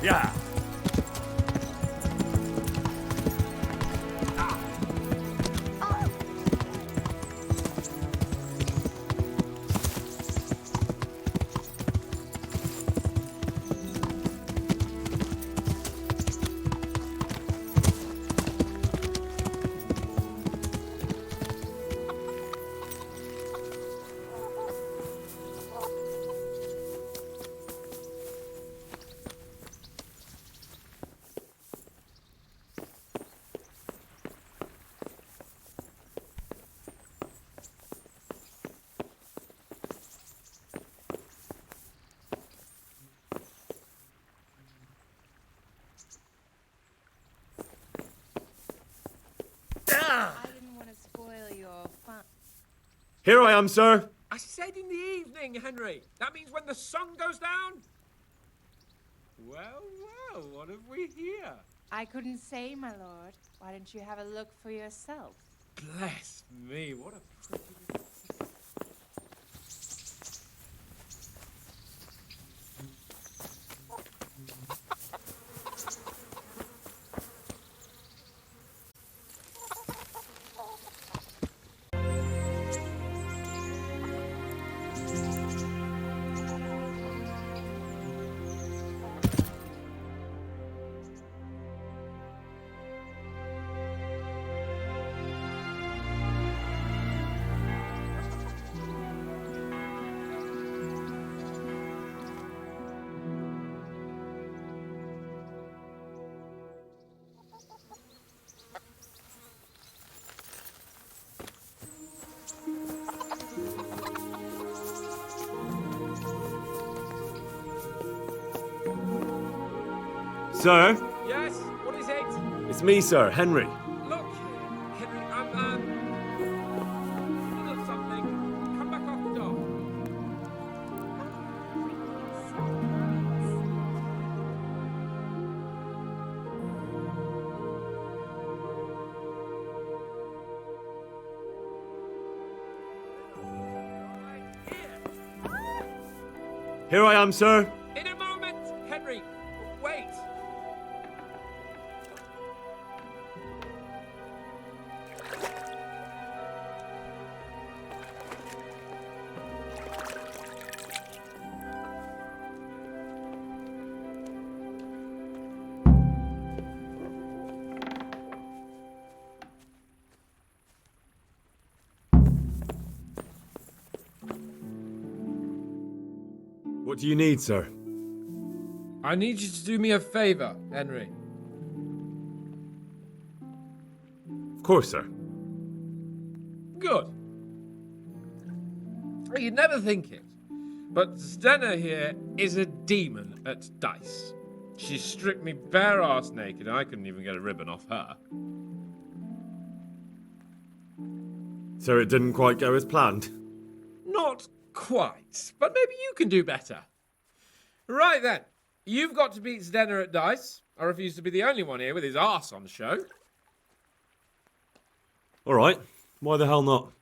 Yeah. I didn't want to spoil your fun. Here I am, sir. I said in the evening, Henry. That means when the sun goes down. Well, well, what have we here? I couldn't say, my lord. Why don't you have a look for yourself? Bless me, what a pretty little... Sir? Yes, what is it? It's me, sir, Henry. Look, Henry, I'm look something. Come back off the dock. Right here. Here I am, sir. In a moment, Henry. Wait. What do you need, sir? I need you to do me a favor, Henry. Of course, sir. Good. You'd never think it, but Zdenna here is a demon at dice. She stripped me bare arse naked, and I couldn't even get a ribbon off her. So it didn't quite go as planned? Not quite, but maybe you can do better. Right then, you've got to beat Zdenna at dice. I refuse to be the only one here with his arse on show. All right. Why the hell not?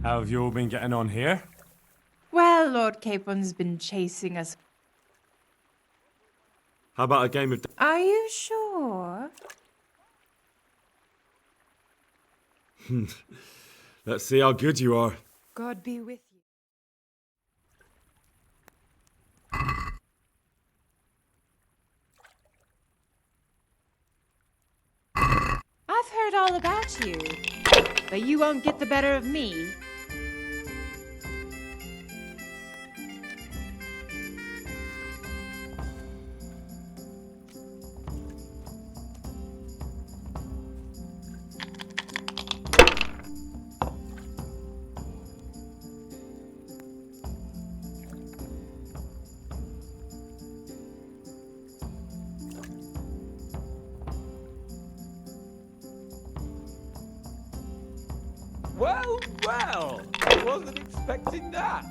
How have you all been getting on here? Well, Lord Capon's been chasing us. How about a game of... Are you sure? Let's see how good you are. God be with you. I've heard all about you, but you won't get the better of me. Well, well, I wasn't expecting that.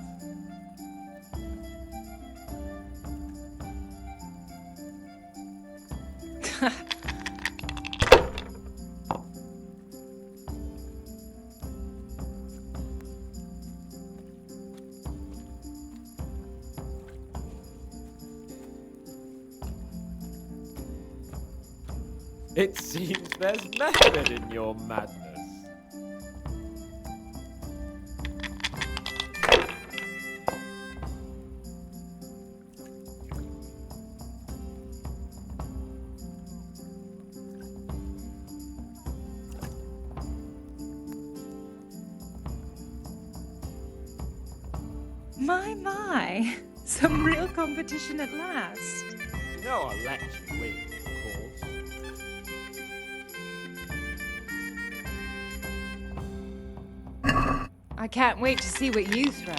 It seems there's method in your madness. My. Some real competition at last. You know I'll let you win, of course. I can't wait to see what you throw.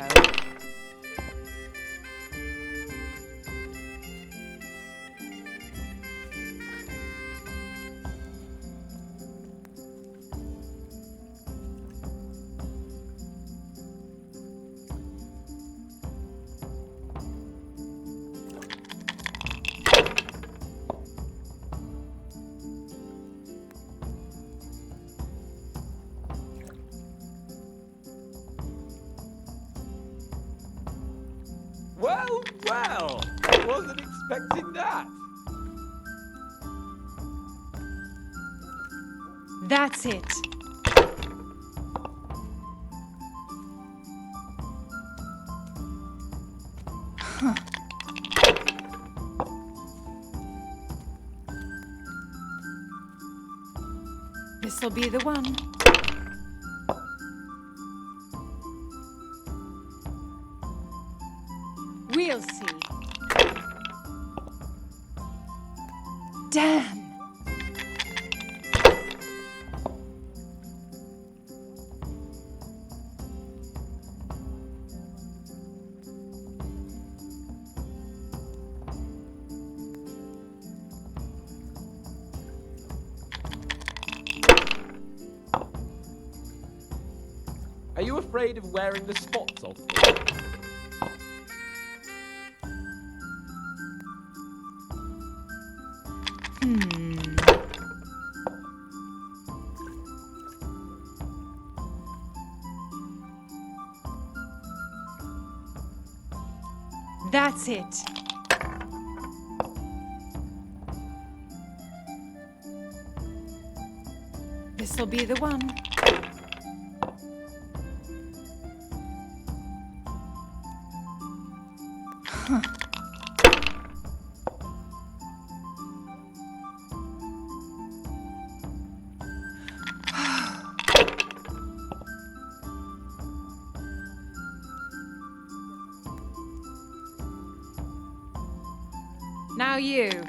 Well, I wasn't expecting that. That's it. Huh. This'll be the one. We'll see. Damn! Are you afraid of wearing the spots off? That's it. This'll be the one. Huh. Now you.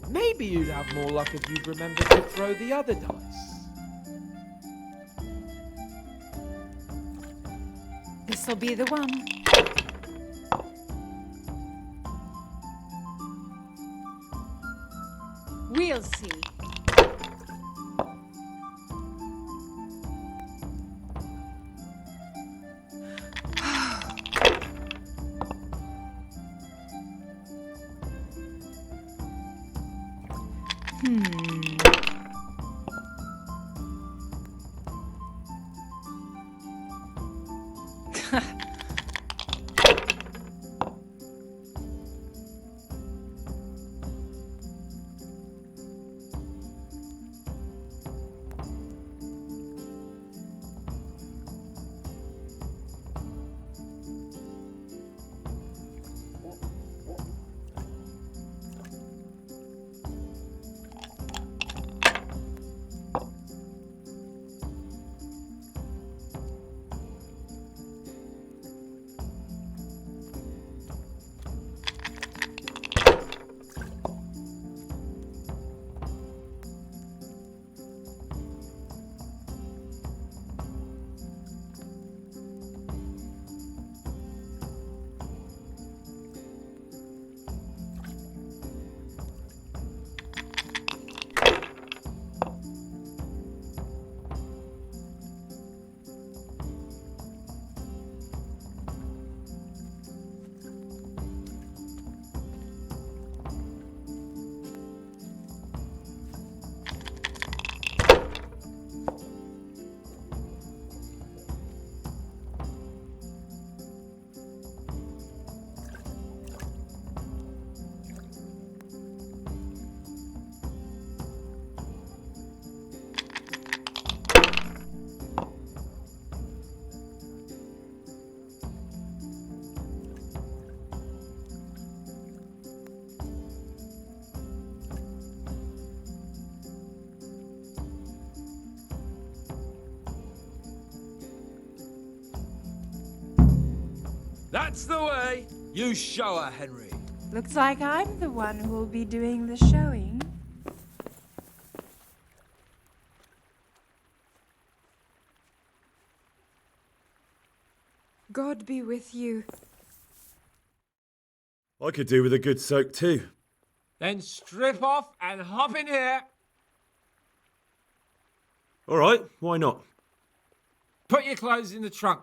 Maybe you'd have more luck if you'd remember to throw the other dice. This'll be the one. We'll see. That's the way. You show her, Henry. Looks like I'm the one who will be doing the showing. God be with you. I could do with a good soak too. Then strip off and hop in here. Alright, why not? Put your clothes in the trunk.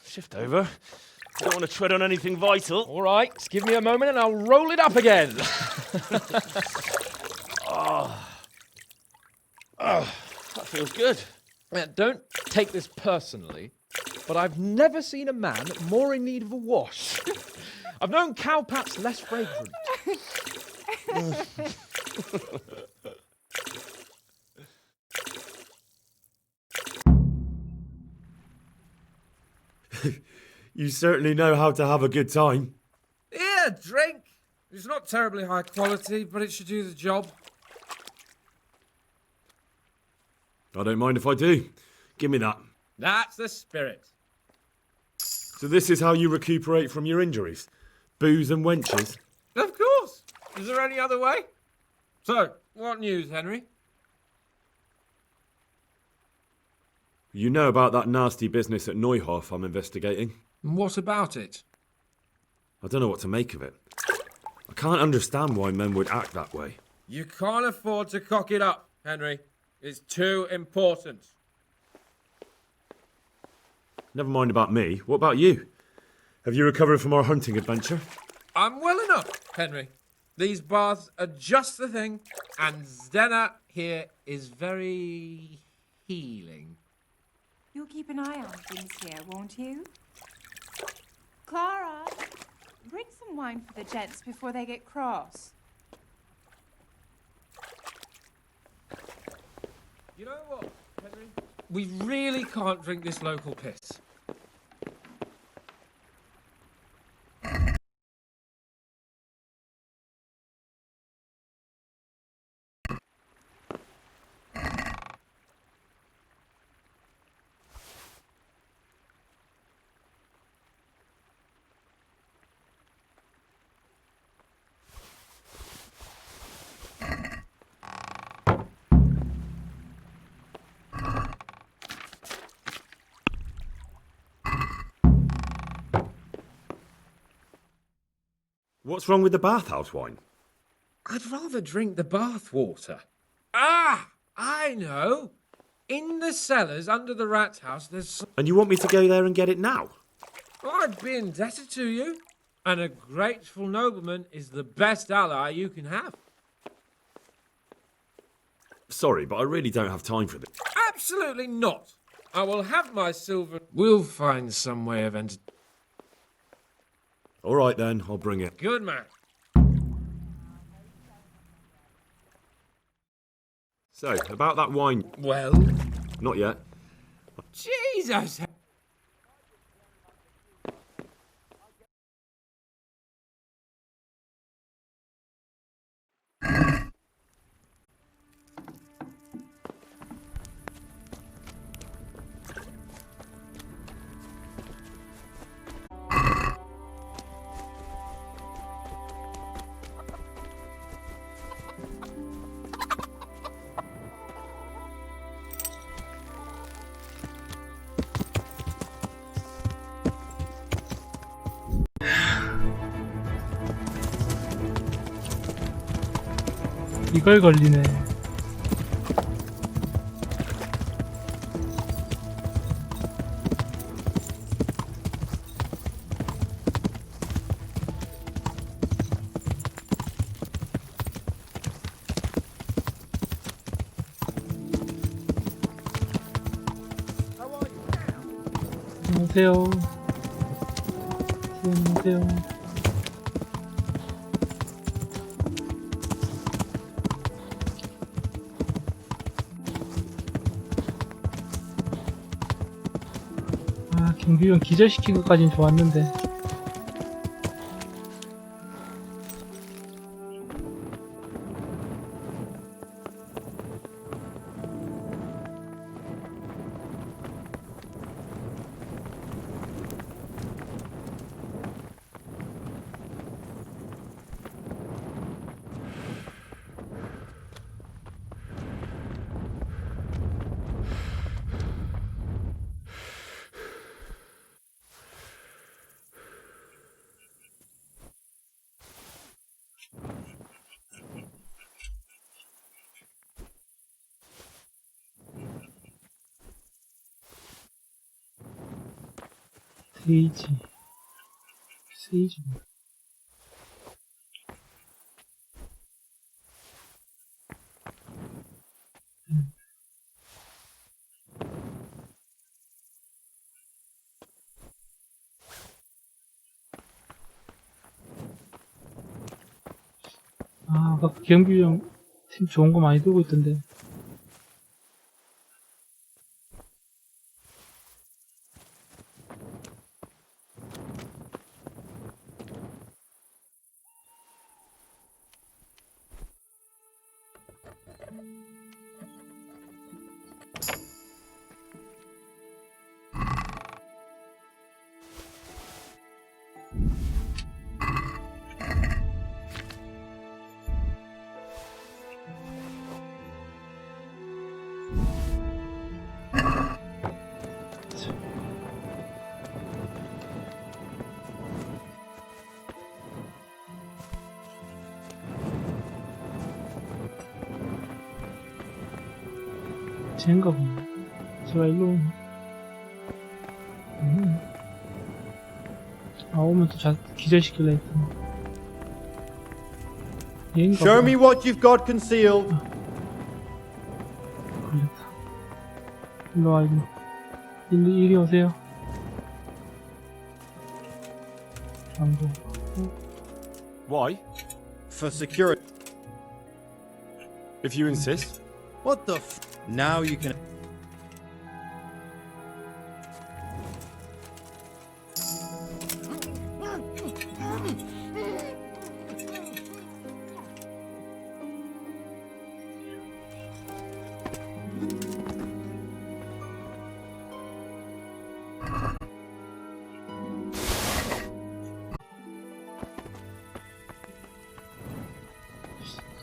Shift over. I don't want to tread on anything vital. All right, just give me a moment and I'll roll it up again. That feels good. Don't take this personally, but I've never seen a man more in need of a wash. I've known cowpaps less fragrant. You certainly know how to have a good time. Yeah, drink. It's not terribly high quality, but it should do the job. I don't mind if I do. Give me that. That's the spirit. So this is how you recuperate from your injuries? Booze and wenches? Of course. Is there any other way? So, what news, Henry? You know about that nasty business at Neuhoff I'm investigating? What about it? I don't know what to make of it. I can't understand why men would act that way. You can't afford to cock it up, Henry. It's too important. Never mind about me. What about you? Have you recovered from our hunting adventure? I'm well enough, Henry. These baths are just the thing, and Zdenna here is very healing. You'll keep an eye on things here, won't you? Clara, bring some wine for the gents before they get cross. You know what, Henry? We really can't drink this local piss. What's wrong with the bathhouse wine? I'd rather drink the bath water. Ah, I know. In the cellars under the rat house, there's some... And you want me to go there and get it now? I'd be indebted to you. And a grateful nobleman is the best ally you can have. Sorry, but I really don't have time for this. Absolutely not. I will have my silver... We'll find some way of All right then, I'll bring it. Good man. So, about that wine... Well? Not yet. Jesus! 이걸 걸리네. 안녕하세요. 안녕하세요. 아, 경비원 기절시킨 것까진 좋았는데. 세이지. 아, 아까 그 경비용 팀 좋은 거 많이 들고 있던데. 쟤인가 보네. 제가 일로 오나? 아, 오면 또 기절시킬라 했더니. 얘인가 Show 보네. me what you've got concealed. 걸렸다. 일로 와, 일로. 이리 오세요. 안 돼. Why? For security. If you insist. What the f? Now you can.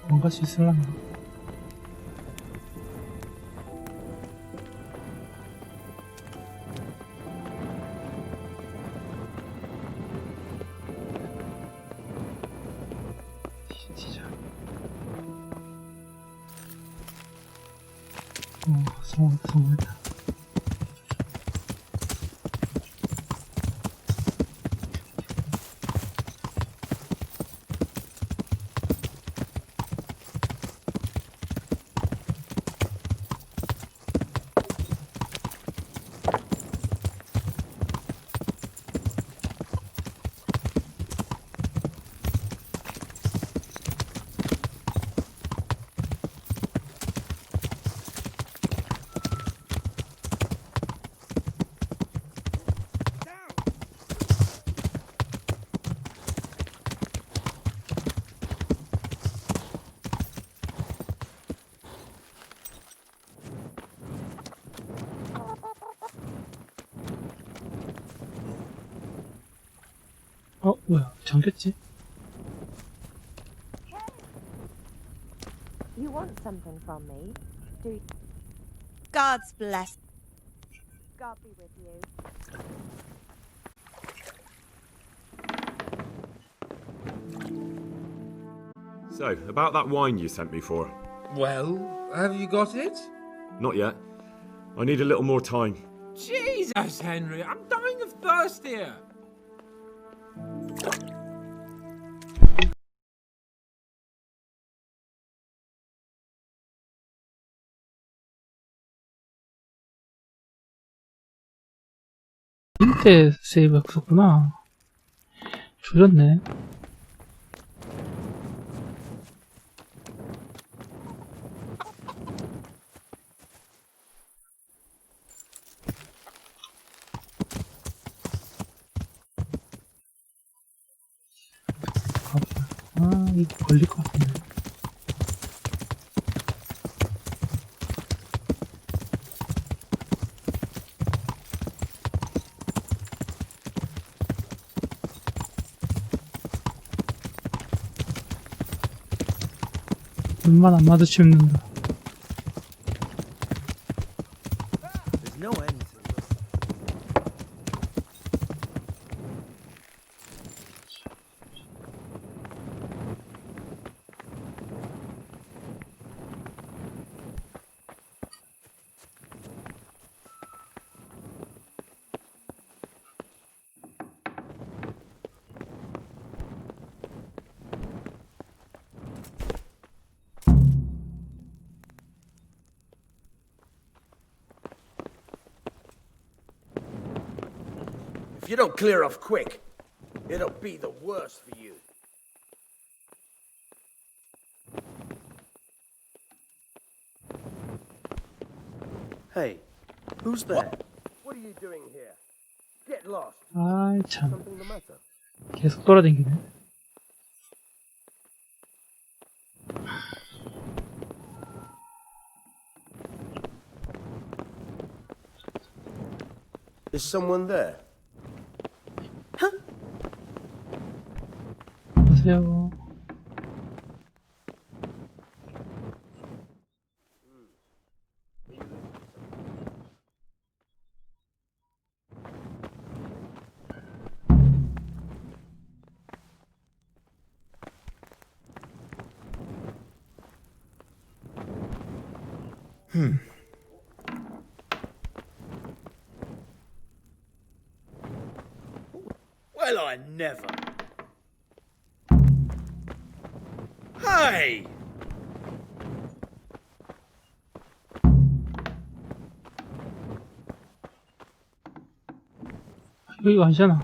뭔가 수 있을라나? 진짜. 성공했다. 뭐야, 잠겼지? You want something from me? Do you? God's bless. God be with you. So, about that wine you sent me for. Well, have you got it? Not yet. I need a little more time. Jesus, Henry, I'm dying of thirst here. 인테 세이브가 없었구나. 조졌네. 아, 이거 걸릴 것 같은데. 눈만 안 마주치면 된다. There's no end to this. If you don't clear off quick, it'll be the worse for you. Hey, who's there? What are you doing here? Get lost. 아이 참 Something the matter? 계속 돌아다니네. Is someone there? 보세요. Well, I never. Hey! 이거 아니잖아.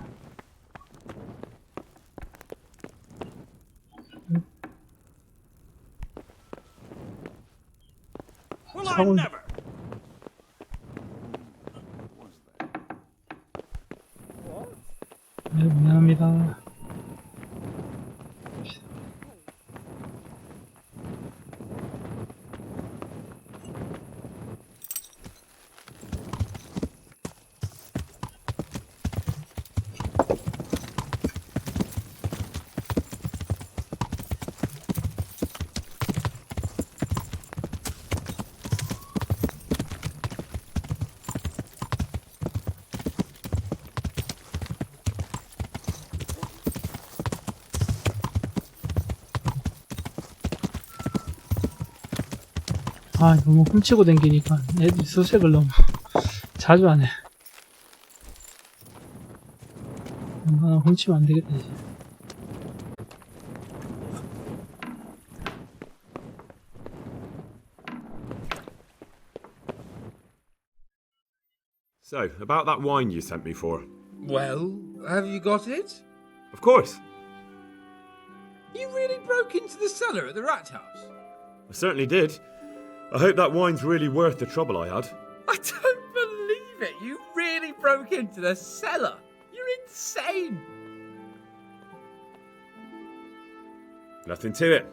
Well, I Someone- never. 네, 미안합니다. 아, 너무 훔치고 댕기니까 애들이 수색을 너무 자주 하네. 하나 훔치면 안 되겠다, 이제. So, about that wine you sent me for. Well, have you got it? Of course. You really broke into the cellar at the rat house? I certainly did. I hope that wine's really worth the trouble I had. I don't believe it. You really broke into the cellar. You're insane. Nothing to it.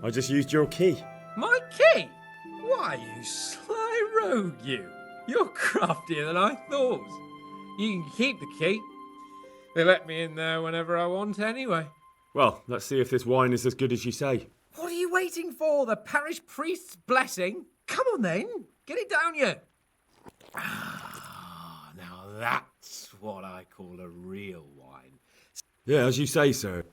I just used your key. My key? Why, you sly rogue, you. You're craftier than I thought. You can keep the key. They let me in there whenever I want anyway. Well, let's see if this wine is as good as you say. What are you waiting for? The parish priest's blessing? Come on then. Get it down you. Ah, now that's what I call a real wine. Yeah, as you say, sir.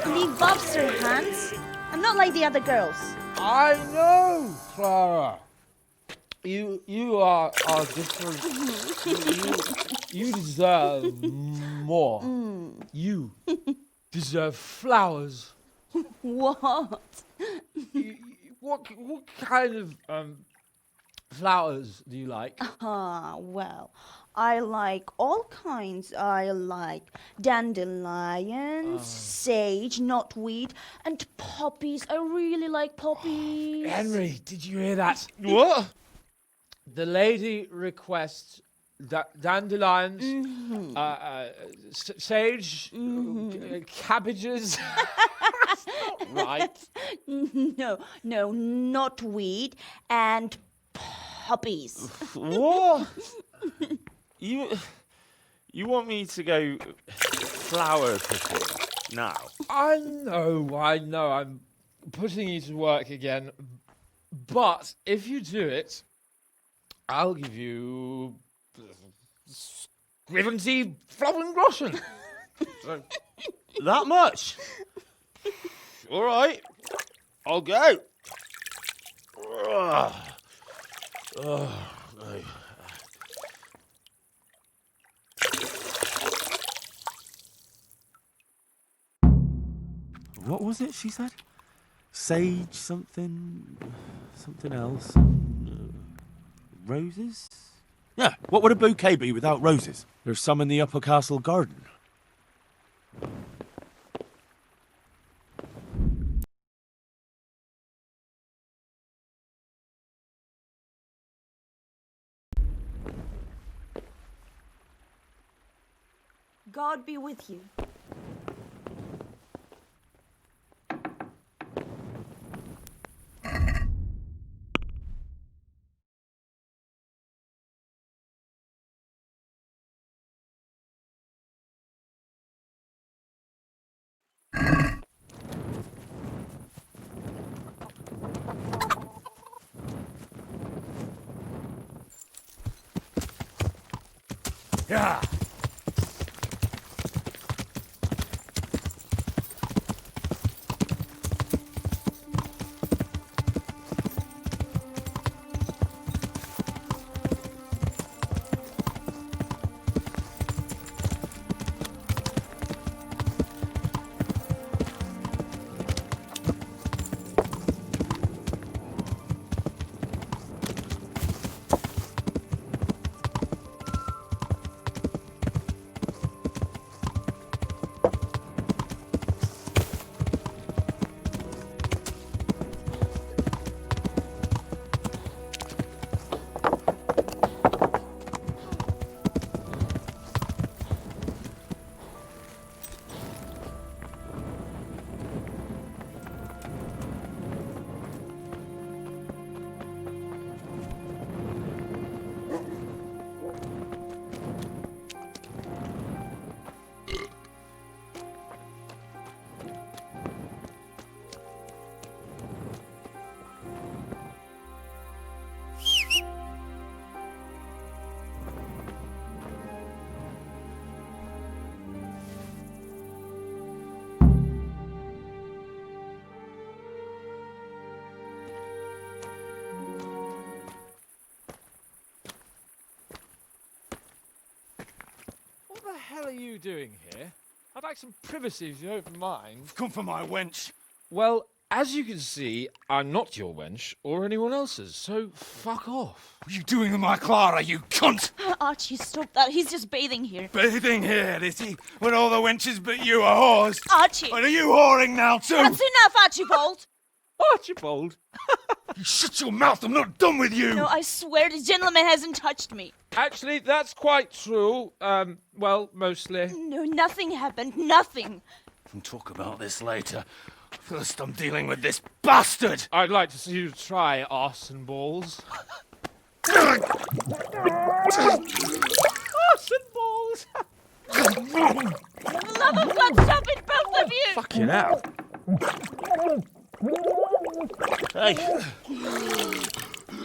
Leave Bobster, Hans. I'm not like the other girls. I know, Clara. You are different. You deserve more. You deserve flowers. What? What kind of flowers do you like? Well, I like all kinds. I like dandelions, sage, knotweed, and poppies. I really like poppies. Henry, did you hear that? What? The lady requests dandelions, sage, cabbages. That's not right. No, not weed and poppies. What? You want me to go flower picking now? I know. I'm putting you to work again. But if you do it, I'll give you 70 Flauengroschen. So, That much? All right, I'll go. No. What was it she said? Sage something else. Roses? Yeah, what would a bouquet be without roses? There's some in the upper castle garden. God be with you. Yeah. What the hell are you doing here? I'd like some privacy if you don't mind. Come for my wench. Well, as you can see, I'm not your wench or anyone else's, so fuck off. What are you doing with my Clara, you cunt? Archie, stop that. He's just bathing here. Bathing here, is he? When all the wenches but you are whores? Archie! And are you whoring now too? That's enough, Archibald! Archibald? You shut your mouth, I'm not done with you! No, I swear the gentleman hasn't touched me. Actually, that's quite true. Well, mostly. No, nothing happened. Nothing. We'll talk about this later. First, I'm dealing with this bastard! I'd like to see you try arse and balls. Arse and balls! For the love of God, stop it, both of you! Fucking hell. Hey!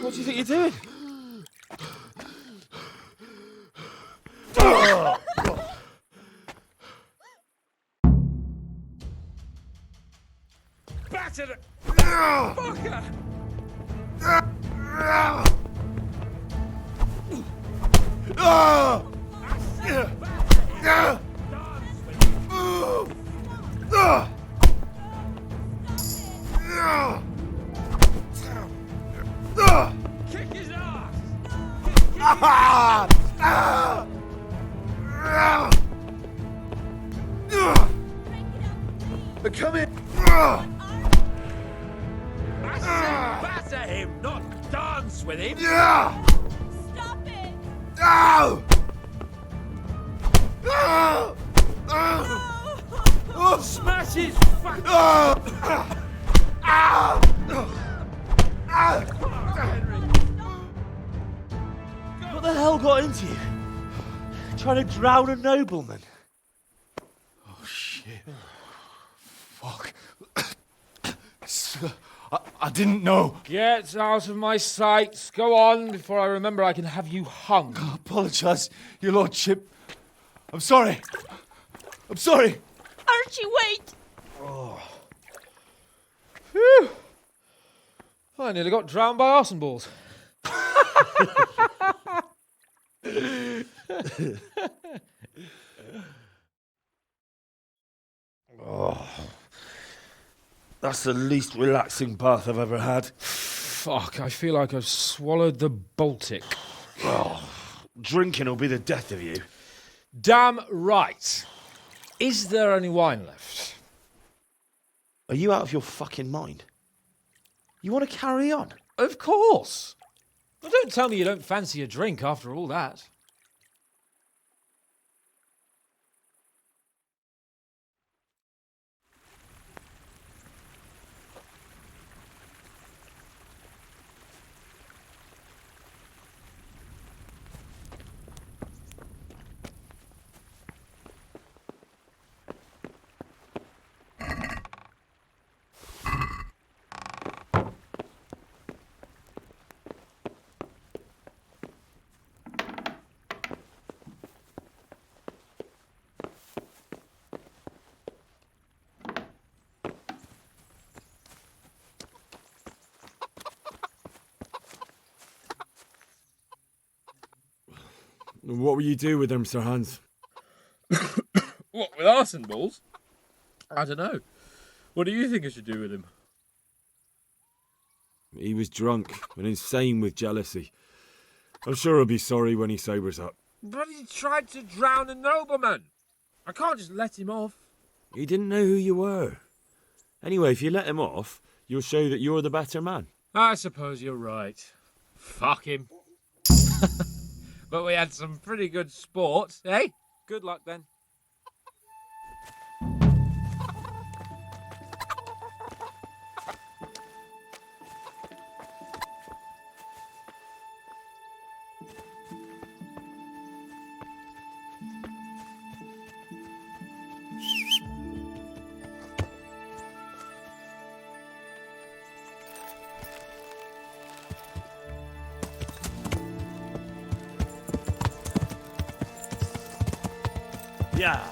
What do you think you're doing? Battered fucker! Kick his ass! Come in. I said batter him, not dance with him! Stop it! Smash his fucking... What the hell got into you? Trying to drown a nobleman? Oh, shit. Fuck. I didn't know. Get out of my sight. Go on before I remember I can have you hung. I apologise, your lordship. I'm sorry. I'm sorry. Archie, wait! Phew. I nearly got drowned by arson balls. Oh, that's the least relaxing bath I've ever had. Fuck, I feel like I've swallowed the Baltic. Oh, drinking will be the death of you. Damn right. Is there any wine left? Are you out of your fucking mind? You want to carry on? Of course. Well, don't tell me you don't fancy a drink after all that. What will you do with them, Sir Hans? What, with arson balls? I don't know. What do you think I should do with him? He was drunk and insane with jealousy. I'm sure he'll be sorry when he sobers up. But he tried to drown a nobleman. I can't just let him off. He didn't know who you were. Anyway, if you let him off, you'll show that you're the better man. I suppose you're right. Fuck him. But we had some pretty good sport, eh? Good luck then. Yeah.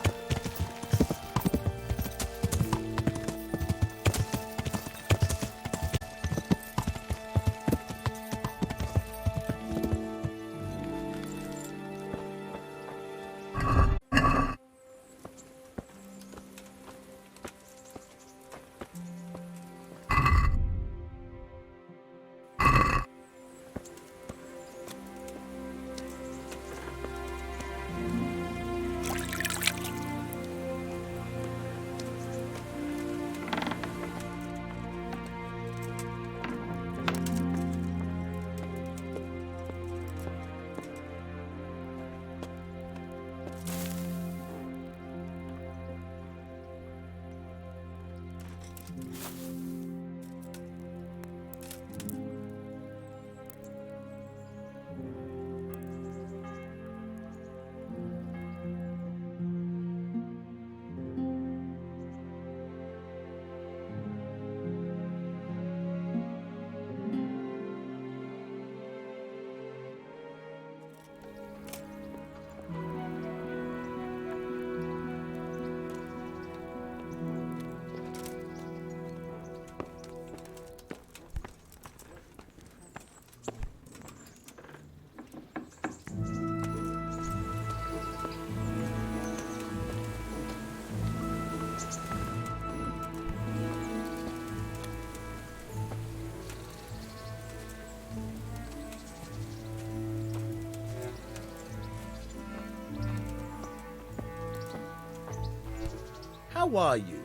How are you?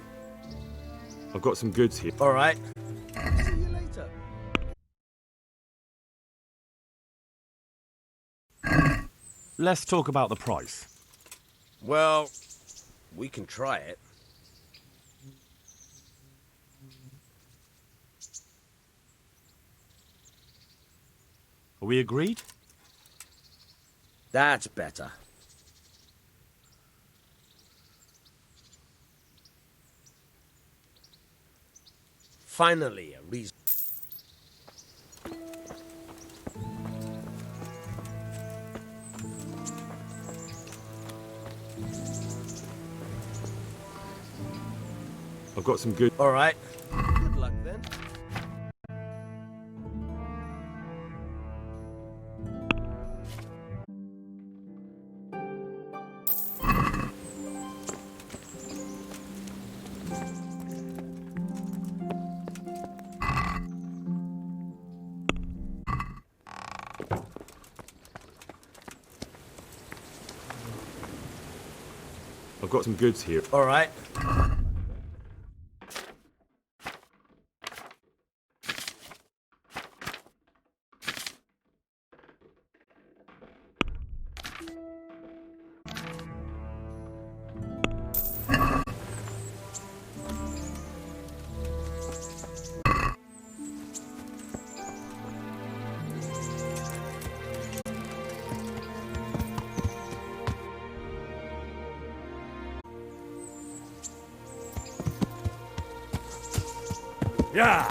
I've got some goods here. All right. See you later. Let's talk about the price. Well, we can try it. Are we agreed? That's better. Finally, a reason. I've got some good... All right. Good luck then. I've got some goods here. All right. Yeah!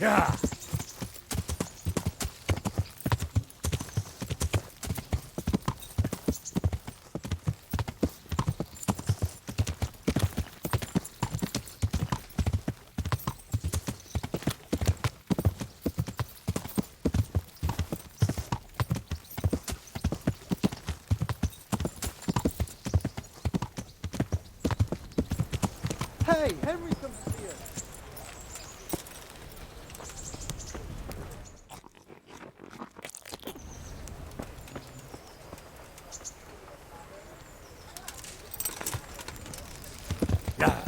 Yeah! Hey, Henry comes to see us. Yeah!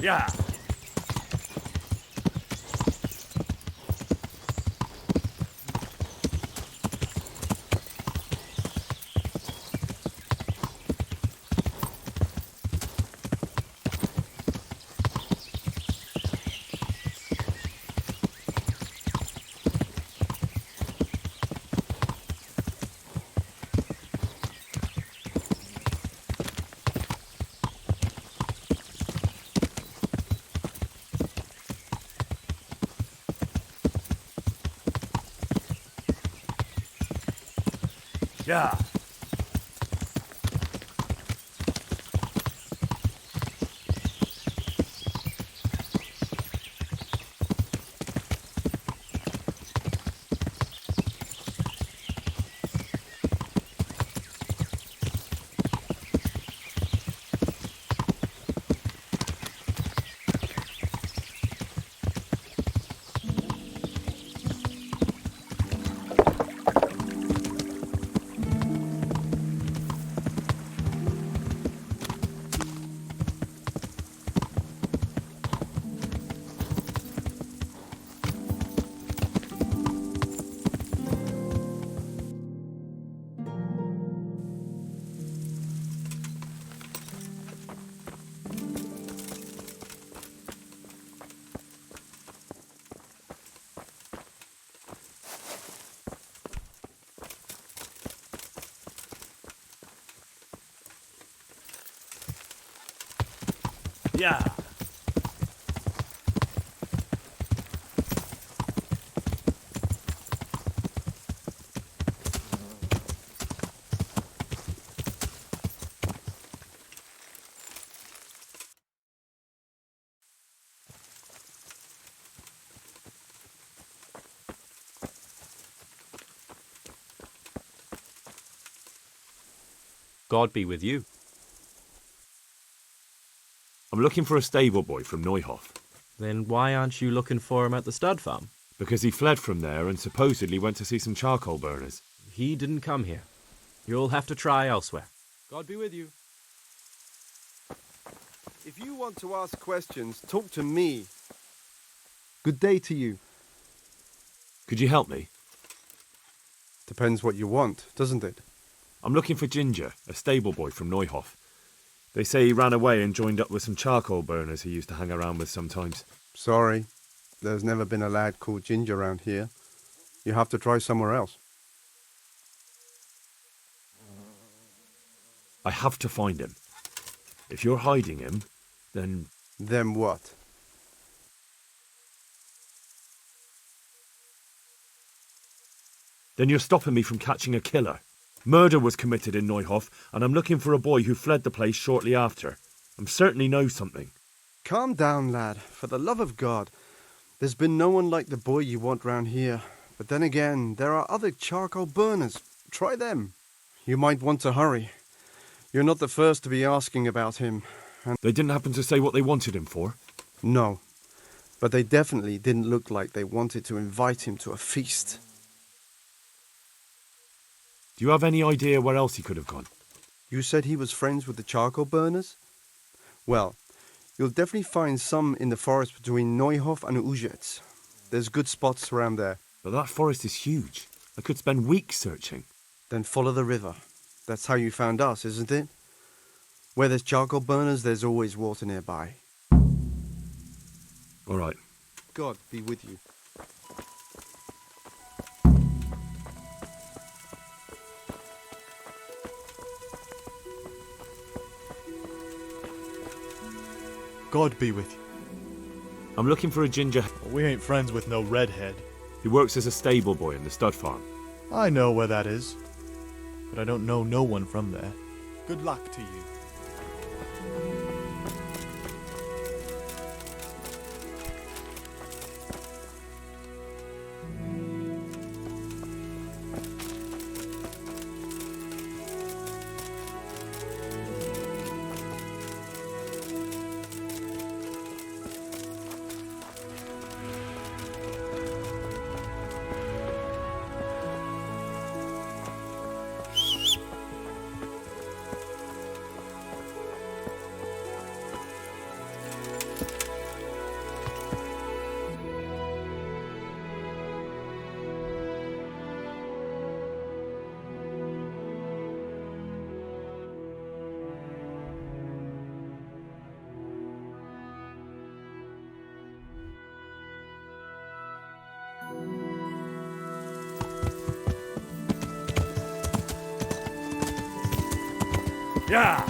Yeah! Yeah! Yeah. God be with you. I'm looking for a stable boy from Neuhof. Then why aren't you looking for him at the stud farm? Because he fled from there and supposedly went to see some charcoal burners. He didn't come here. You'll have to try elsewhere. God be with you. If you want to ask questions, talk to me. Good day to you. Could you help me? Depends what you want, doesn't it? I'm looking for Ginger, a stable boy from Neuhof. They say he ran away and joined up with some charcoal burners he used to hang around with sometimes. Sorry, there's never been a lad called Ginger around here. You have to try somewhere else. I have to find him. If you're hiding him, then... Then what? Then you're stopping me from catching a killer. Murder was committed in Neuhof, and I'm looking for a boy who fled the place shortly after. I certainly know something. Calm down, lad. For the love of God. There's been no one like the boy you want round here. But then again, there are other charcoal burners. Try them. You might want to hurry. You're not the first to be asking about him. And they didn't happen to say what they wanted him for? No. But they definitely didn't look like they wanted to invite him to a feast. Do you have any idea where else he could have gone? You said he was friends with the charcoal burners? Well, you'll definitely find some in the forest between Neuhof and Ujetz. There's good spots around there. But that forest is huge. I could spend weeks searching. Then follow the river. That's how you found us, isn't it? Where there's charcoal burners, there's always water nearby. All right. God be with you. God be with you. I'm looking for a Ginger... Well, we ain't friends with no redhead. He works as a stable boy in the stud farm. I know where that is, but I don't know no one from there. Good luck to you. Yeah!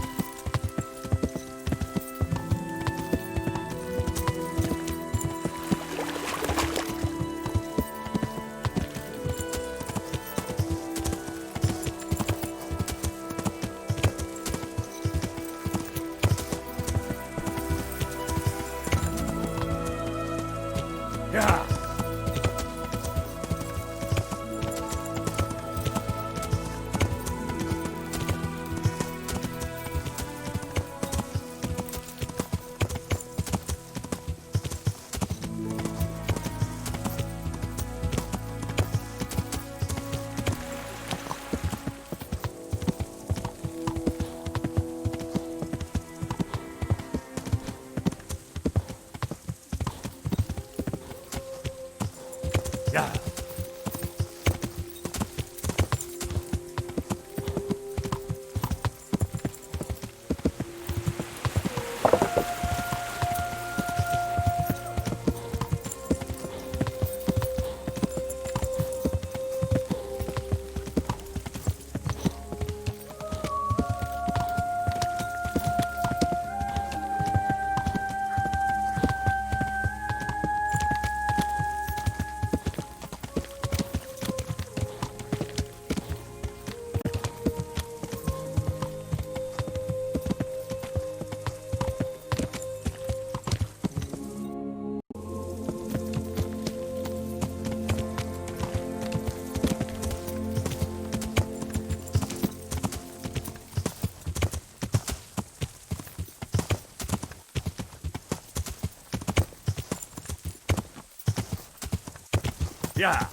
Yeah! Yeah.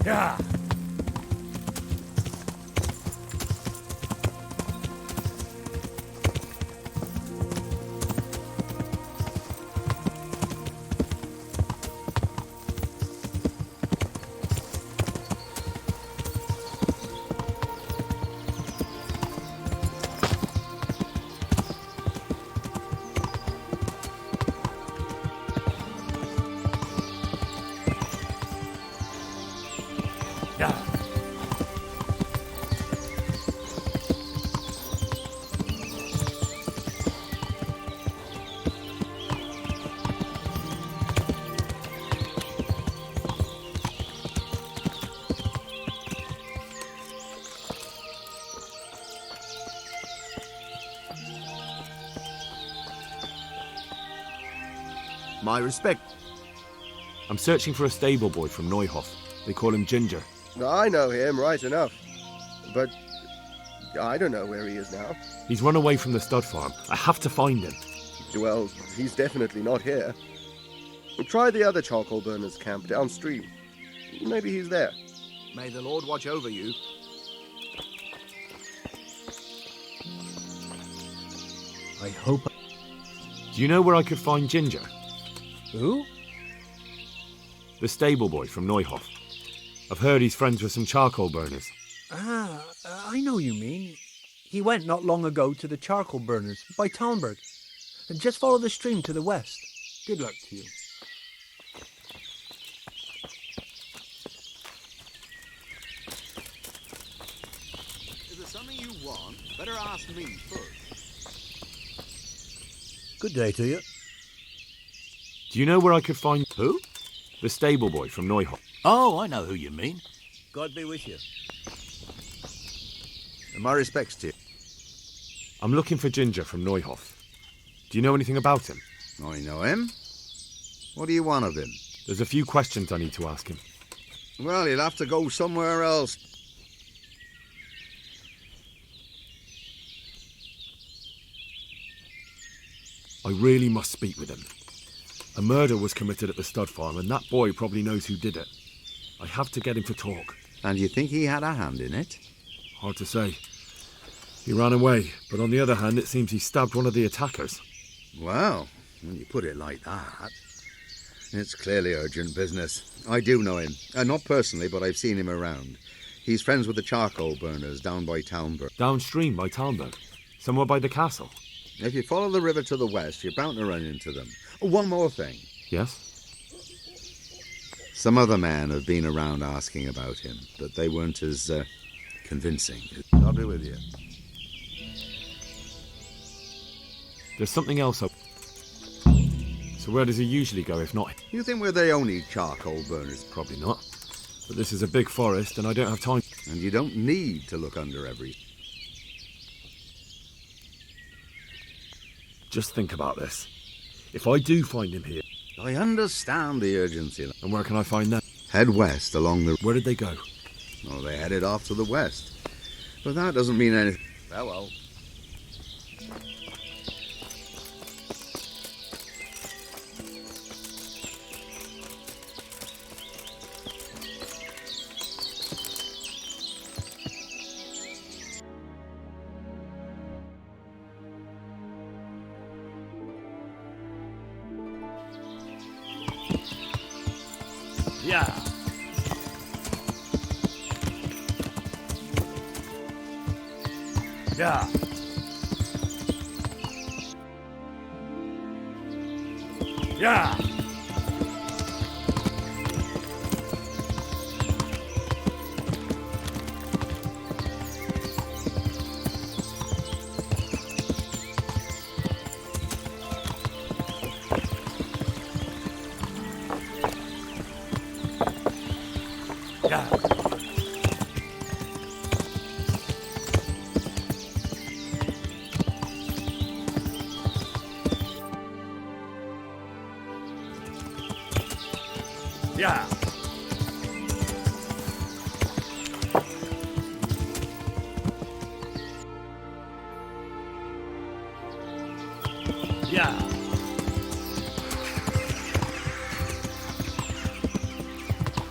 Yeah. Yeah. My respect. I'm searching for a stable boy from Neuhof. They call him Ginger. I know him, right enough. But I don't know where he is now. He's run away from the stud farm. I have to find him. Well, he's definitely not here. Try the other charcoal burners camp downstream. Maybe he's there. May the Lord watch over you. I hope... Do you know where I could find Ginger? Who? The stable boy from Neuhof. I've heard he's friends with some charcoal burners. I know you mean. He went not long ago to the charcoal burners by Talmberg. Just follow the stream to the west. Good luck to you. Is there something you want? Better ask me first. Good day to you. Do you know where I could find... Who? The stable boy from Neuhof. Oh, I know who you mean. God be with you. My respects to you. I'm looking for Ginger from Neuhof. Do you know anything about him? I know him. What do you want of him? There's a few questions I need to ask him. Well, you'll have to go somewhere else. I really must speak with him. A murder was committed at the stud farm, and that boy probably knows who did it. I have to get him to talk. And you think he had a hand in it? Hard to say. He ran away, but on the other hand, it seems he stabbed one of the attackers. Well, when you put it like that, it's clearly urgent business. I do know him. Not personally, but I've seen him around. He's friends with the charcoal burners down by Talmberg. Downstream by Talmberg? Somewhere by the castle? If you follow the river to the west, you're bound to run into them. Oh, one more thing. Yes? Some other men have been around asking about him, but they weren't as convincing. God be with you. There's something else up. So where does he usually go if not? You think we're the only charcoal burners? Probably not. But this is a big forest and I don't have time. And you don't need to look under every... Just think about this. If I do find him here... I understand the urgency. And where can I find them? Head west along the... Where did they go? Oh, they headed off to the west. But that doesn't mean anything. Well. Yeah. Yeah. Yeah. Yeah. Yeah. Yeah.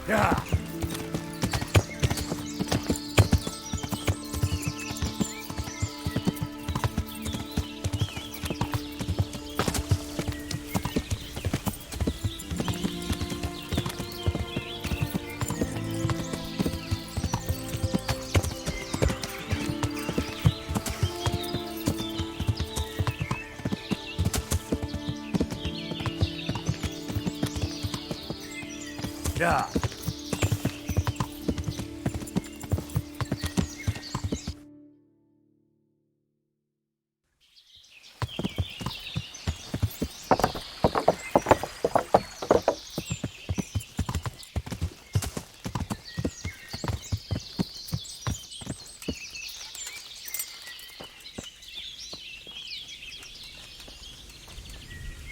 Yeah. Yeah.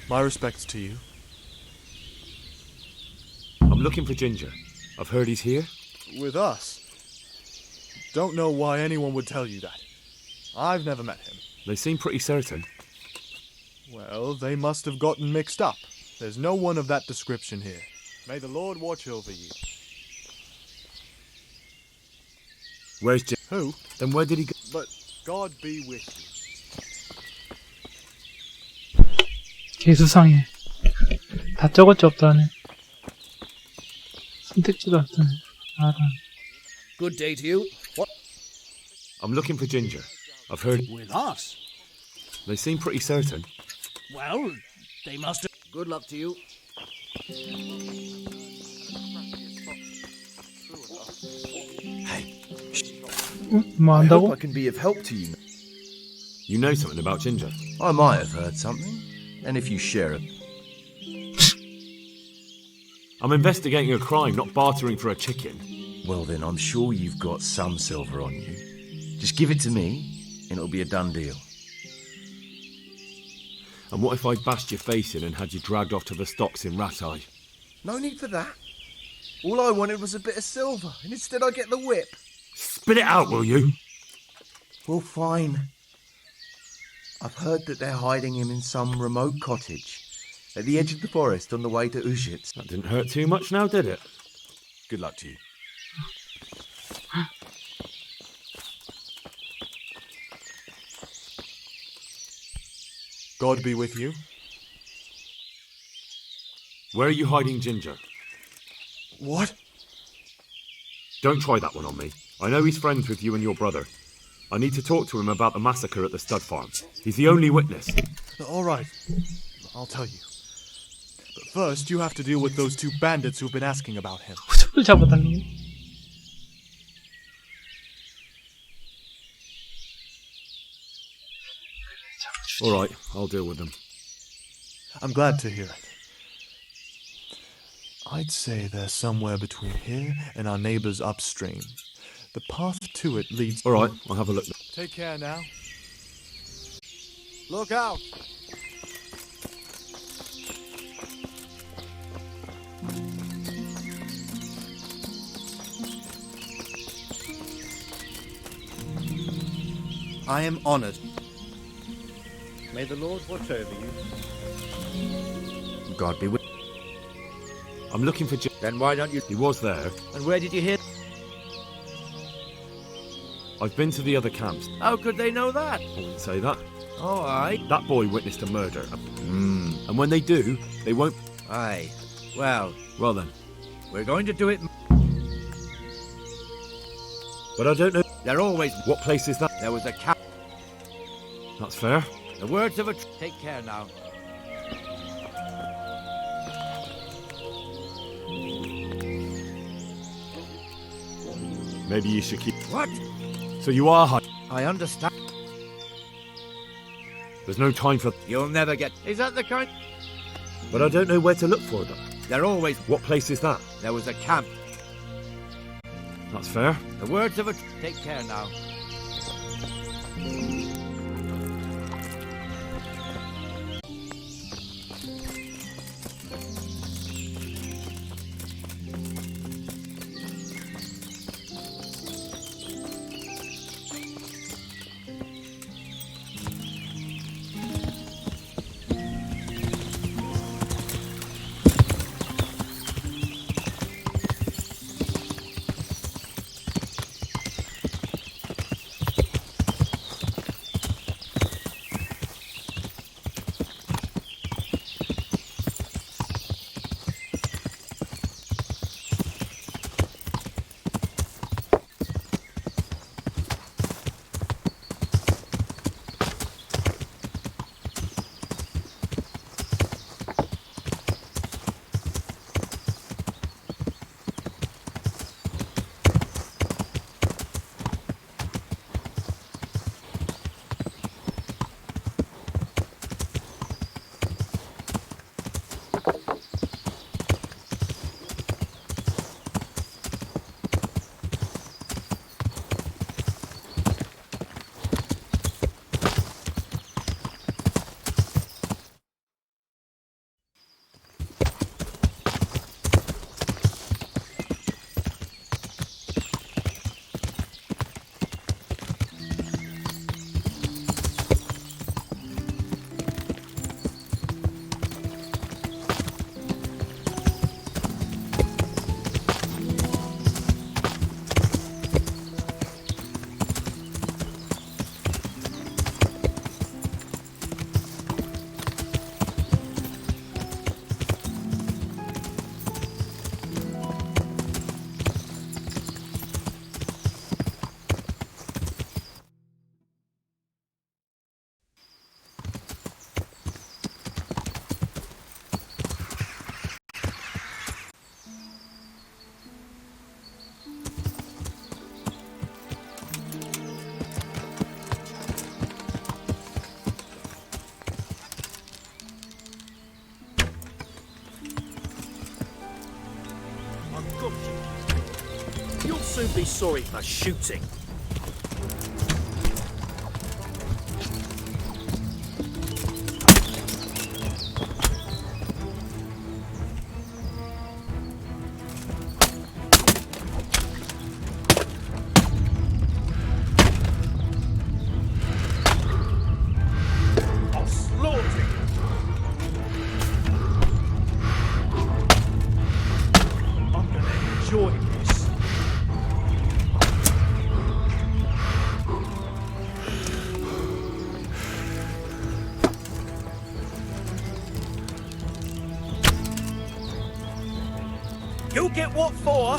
My respects to you. I'm looking for Ginger. I've heard he's here. With us? Don't know why anyone would tell you that. I've never met him. They seem pretty certain. Well, they must have gotten mixed up. There's no one of that description here. May the Lord watch over you. Where's Ginger? Who? Then where did he go? But God be with you. 개수상해. 다 적었지 없다네. 선택지도 없다네. 알아. Good day to you. What? I'm looking for Ginger. I've heard. With us? They seem pretty certain. Well, they must have. Good luck to you. 뭐 I hope 한다고? I can be of help to you. You know something about Ginger? I might have heard something, and if you share it. I'm investigating a crime, not bartering for a chicken. Well then, I'm sure you've got some silver on you. Just give it to me, and it'll be a done deal. And what if I bashed your face in and had you dragged off to the stocks in Rat-Eye? No need for that. All I wanted was a bit of silver, and instead I get the whip. Spit it out, will you? Well, fine. I've heard that they're hiding him in some remote cottage at the edge of the forest on the way to Ushitz. That didn't hurt too much now, did it? Good luck to you. God be with you. Where are you hiding Ginger? What? Don't try that one on me. I know he's friends with you and your brother. I need to talk to him about the massacre at the stud farm. He's the only witness. All right. I'll tell you. But first, you have to deal with those two bandits who've been asking about him. 손을 잡아당기네. All right, I'll deal with them. I'm glad to hear it. I'd say they're somewhere between here and our neighbors upstream. The path to it leads... All right, I'll have a look. Take care now. Look out! I am honored. May the Lord watch over you. God be with. I'm looking for Then why don't you... He was there. And where did you hear... I've been to the other camps. How could they know that? I wouldn't say that. Oh, aye. That boy witnessed a murder. And when they do, they won't... Aye. Well... Well then. We're going to do it... But I don't know... They're always... What place is that? There was a cat... That's fair. The words of a... Take care now. Maybe you should keep... What? So you are hiding. I understand. There's no time for... You'll never get... Is that the kind... But I don't know where to look for them. They're always... What place is that? There was a camp. That's fair. The words of a... Take care now. You'll soon be sorry for shooting. I'll slaughter you. I'm gonna enjoy this. You get what for?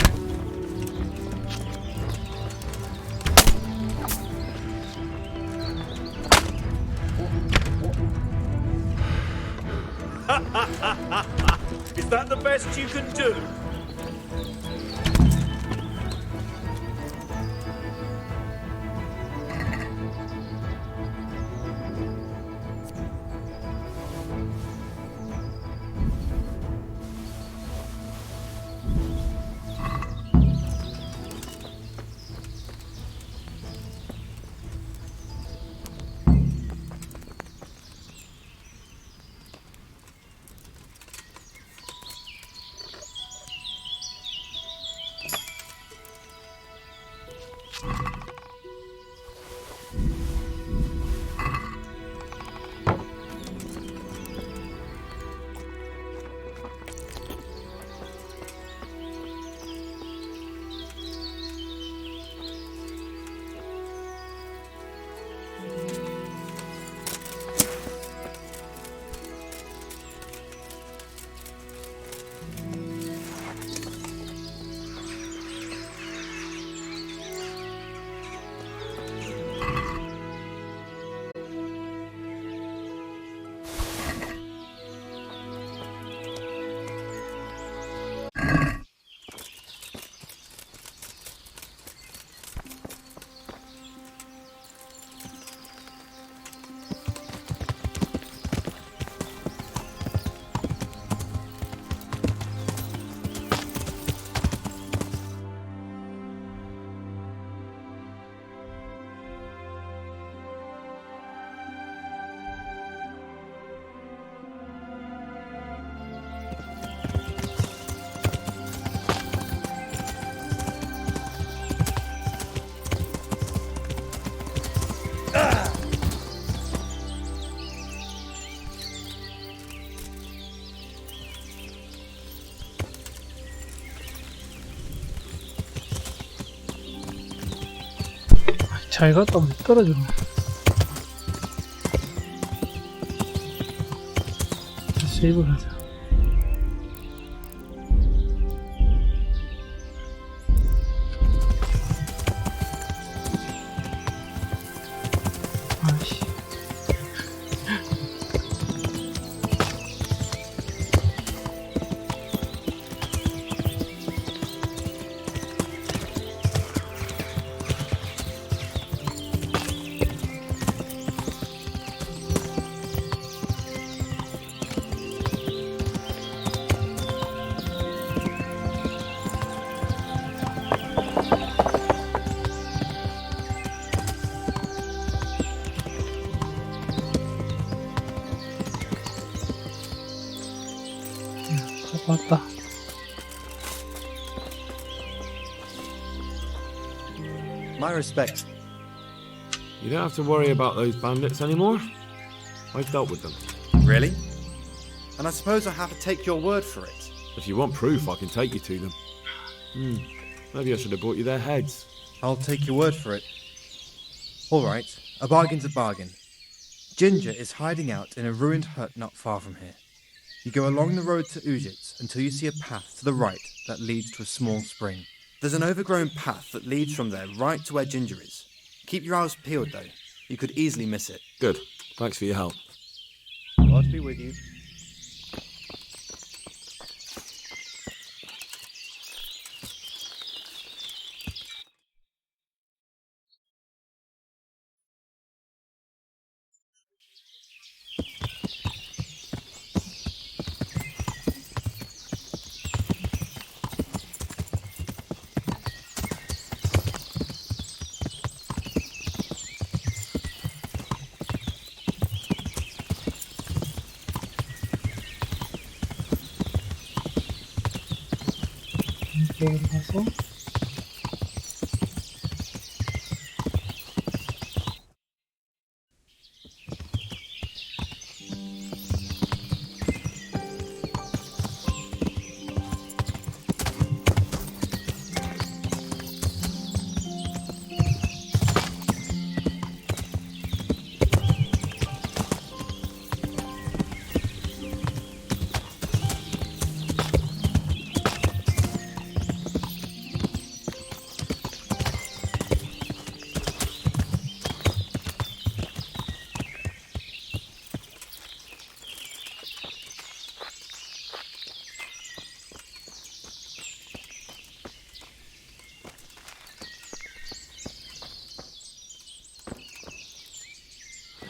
Is that the best you can do? 잘 갔다 오면 떨어지네. 세이브를 하자. 아이씨. 왔다. My respects. You don't have to worry about those bandits anymore. I've dealt with them. Really? And I suppose I have to take your word for it. If you want proof, I can take you to them. Maybe I should have brought you their heads. I'll take your word for it. All right, a bargain's a bargain. Ginger is hiding out in a ruined hut not far from here. You go along the road to Ujits until you see a path to the right that leads to a small spring. There's an overgrown path that leads from there right to where Ginger is. Keep your eyes peeled though. You could easily miss it. Good. Thanks for your help. God be with you. 이쪽으로 가서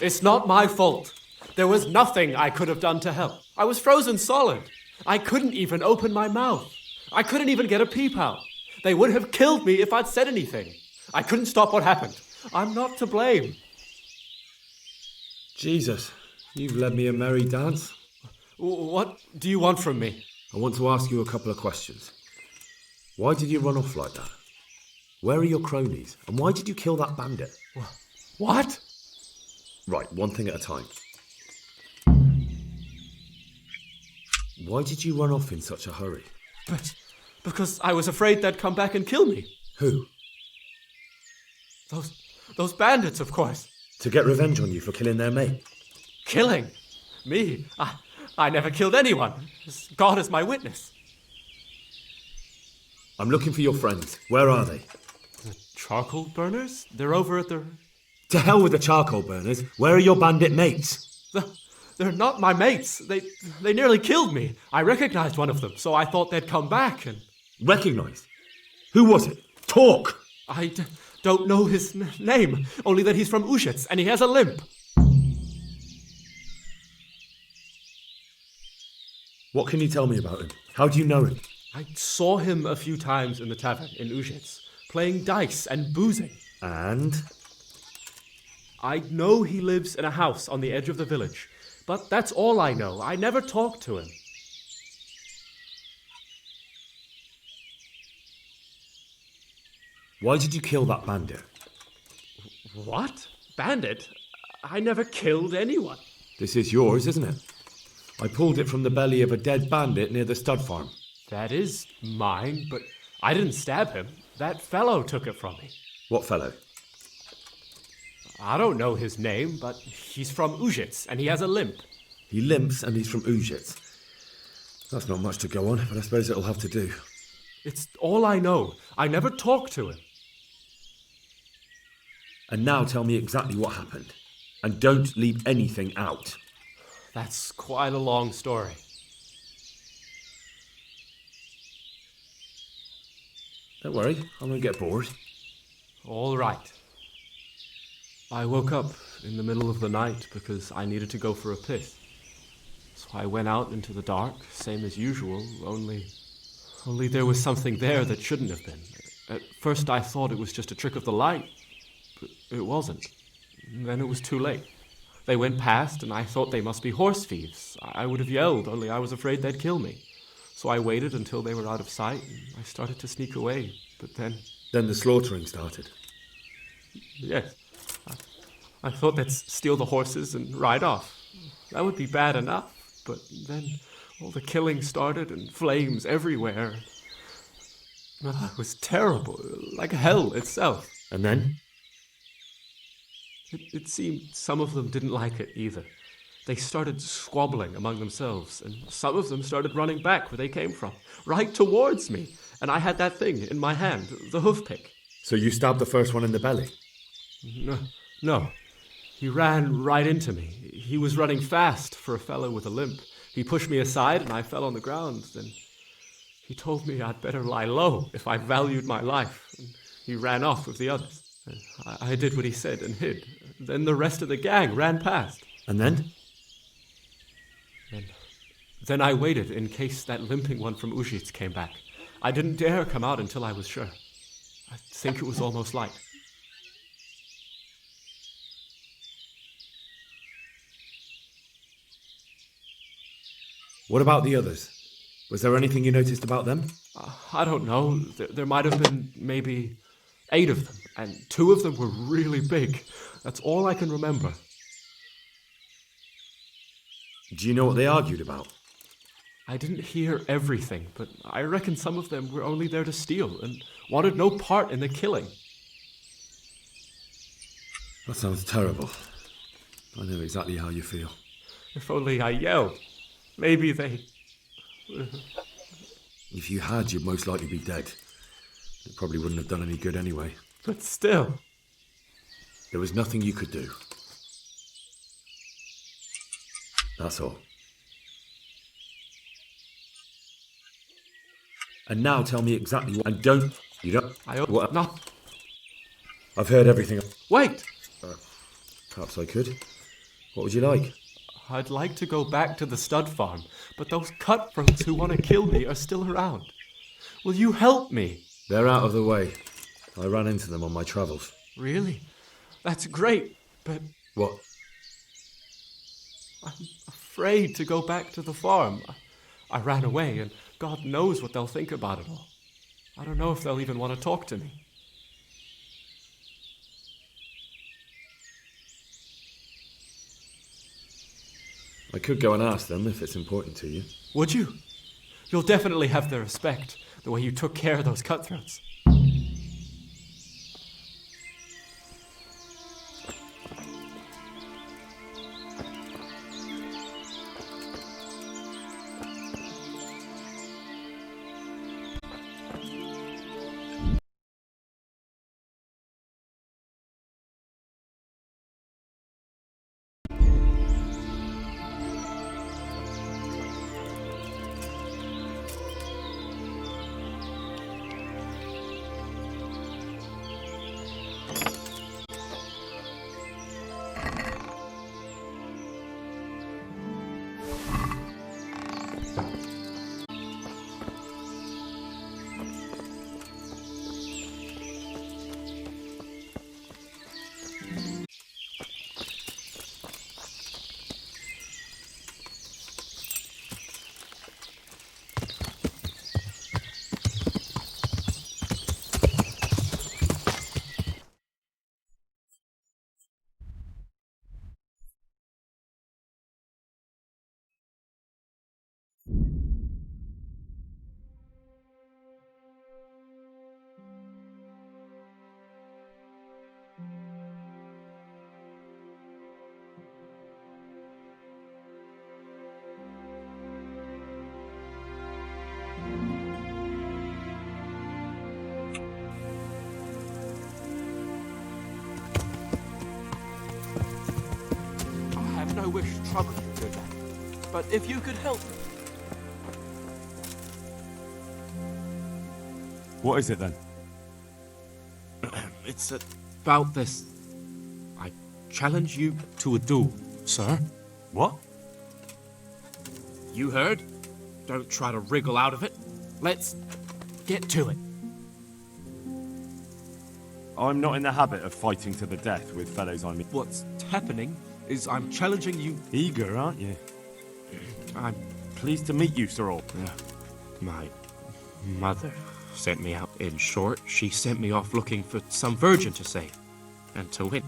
It's not my fault. There was nothing I could have done to help. I was frozen solid. I couldn't even open my mouth. I couldn't even get a peep out. They would have killed me if I'd said anything. I couldn't stop what happened. I'm not to blame. Jesus, you've led me a merry dance. What do you want from me? I want to ask you a couple of questions. Why did you run off like that? Where are your cronies? And why did you kill that bandit? What? Right, one thing at a time. Why did you run off in such a hurry? Because I was afraid they'd come back and kill me. Who? Those bandits, of course. To get revenge on you for killing their mate? Killing? Me? I never killed anyone. God is my witness. I'm looking for your friends. Where are they? The charcoal burners? They're over at the... To hell with the charcoal burners. Where are your bandit mates? They're not my mates. They nearly killed me. I recognized one of them, so I thought they'd come back and... Recognized? Who was it? Talk! I don't know his name, only that he's from Ujits and he has a limp. What can you tell me about him? How do you know him? I saw him a few times in the tavern in Ujits, playing dice and boozing. And? I know he lives in a house on the edge of the village, but that's all I know. I never talked to him. Why did you kill that bandit? What? Bandit? I never killed anyone. This is yours, isn't it? I pulled it from the belly of a dead bandit near the stud farm. That is mine, but I didn't stab him. That fellow took it from me. What fellow? I don't know his name, but he's from Ujits, and he has a limp. He limps and he's from Ujits. That's not much to go on, but I suppose it'll have to do. It's all I know. I never talked to him. And now tell me exactly what happened. And don't leave anything out. That's quite a long story. Don't worry, I won't get bored. All right. I woke up in the middle of the night because I needed to go for a piss. So I went out into the dark, same as usual, only there was something there that shouldn't have been. At first I thought it was just a trick of the light, but it wasn't. Then it was too late. They went past and I thought they must be horse thieves. I would have yelled, only I was afraid they'd kill me. So I waited until they were out of sight and I started to sneak away, but then... Then the slaughtering started? Yes. I thought they'd steal the horses and ride off. That would be bad enough, but then all the killing started and flames everywhere. It was terrible, like hell itself. And then? It seemed some of them didn't like it either. They started squabbling among themselves, and some of them started running back where they came from, right towards me. And I had that thing in my hand, the hoof pick. So you stabbed the first one in the belly? No. He ran right into me. He was running fast for a fellow with a limp. He pushed me aside and I fell on the ground. Then he told me I'd better lie low if I valued my life. And he ran off with the others. I did what he said and hid. Then the rest of the gang ran past. And then? Then I waited in case that limping one from Ujits came back. I didn't dare come out until I was sure. I think it was almost light. What about the others? Was there anything you noticed about them? I don't know. There might have been maybe 8 of them, and 2 of them were really big. That's all I can remember. Do you know what they argued about? I didn't hear everything, but I reckon some of them were only there to steal and wanted no part in the killing. That sounds terrible. I know exactly how you feel. If only I yelled. Maybe they... If you had, you'd most likely be dead. It probably wouldn't have done any good anyway. But still... There was nothing you could do. That's all. And now tell me exactly what... And don't... You don't... What? No. I've heard everything. Wait! Perhaps I could. What would you like? I'd like to go back to the stud farm, but those cutthroats who want to kill me are still around. Will you help me? They're out of the way. I ran into them on my travels. Really? That's great, but... What? I'm afraid to go back to the farm. I ran away, and God knows what they'll think about it all. I don't know if they'll even want to talk to me. I could go and ask them if it's important to you. Would you? You'll definitely have their respect, the way you took care of those cutthroats. wish to trouble you, good man. But if you could help me... What is it then? It's about this. I challenge you to a duel, sir. What? You heard? Don't try to wriggle out of it. Let's get to it. I'm not in the habit of fighting to the death with fellows I meet. What's happening is I'm challenging you... Eager, aren't you? I'm pleased to meet you, Sir All. My mother sent me out. In short, she sent me off looking for some virgin to save and to win.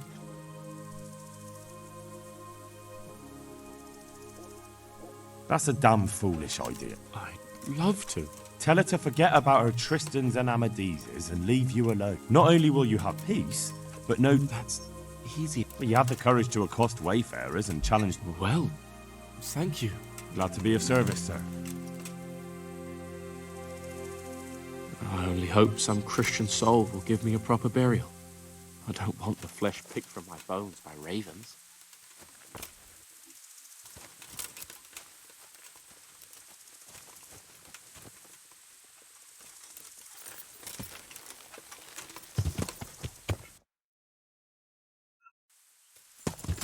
That's a damn foolish idea. I'd love to. Tell her to forget about her Tristans and Amadises and leave you alone. Not only will you have peace, but no... That's easy. You have the courage to accost wayfarers and challenge... Well, thank you. Glad to be of service, sir. I only hope some Christian soul will give me a proper burial. I don't want the flesh picked from my bones by ravens.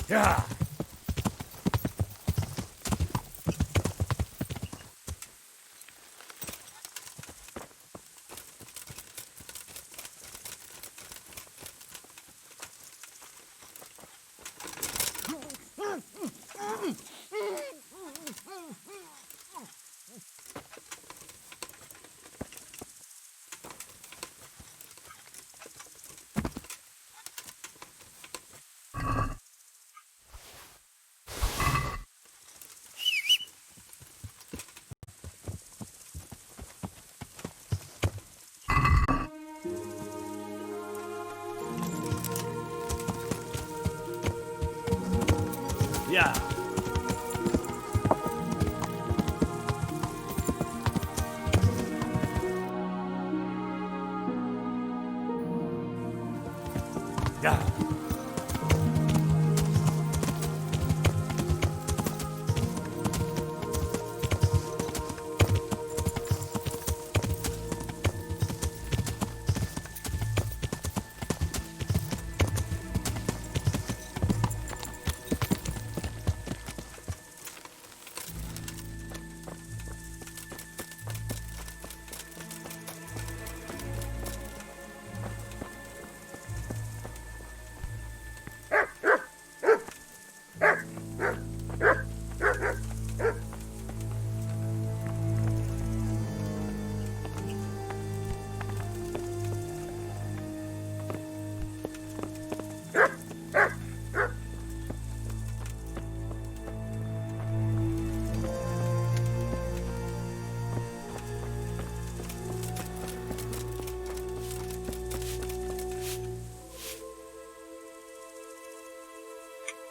Yeah. Yeah. Yeah.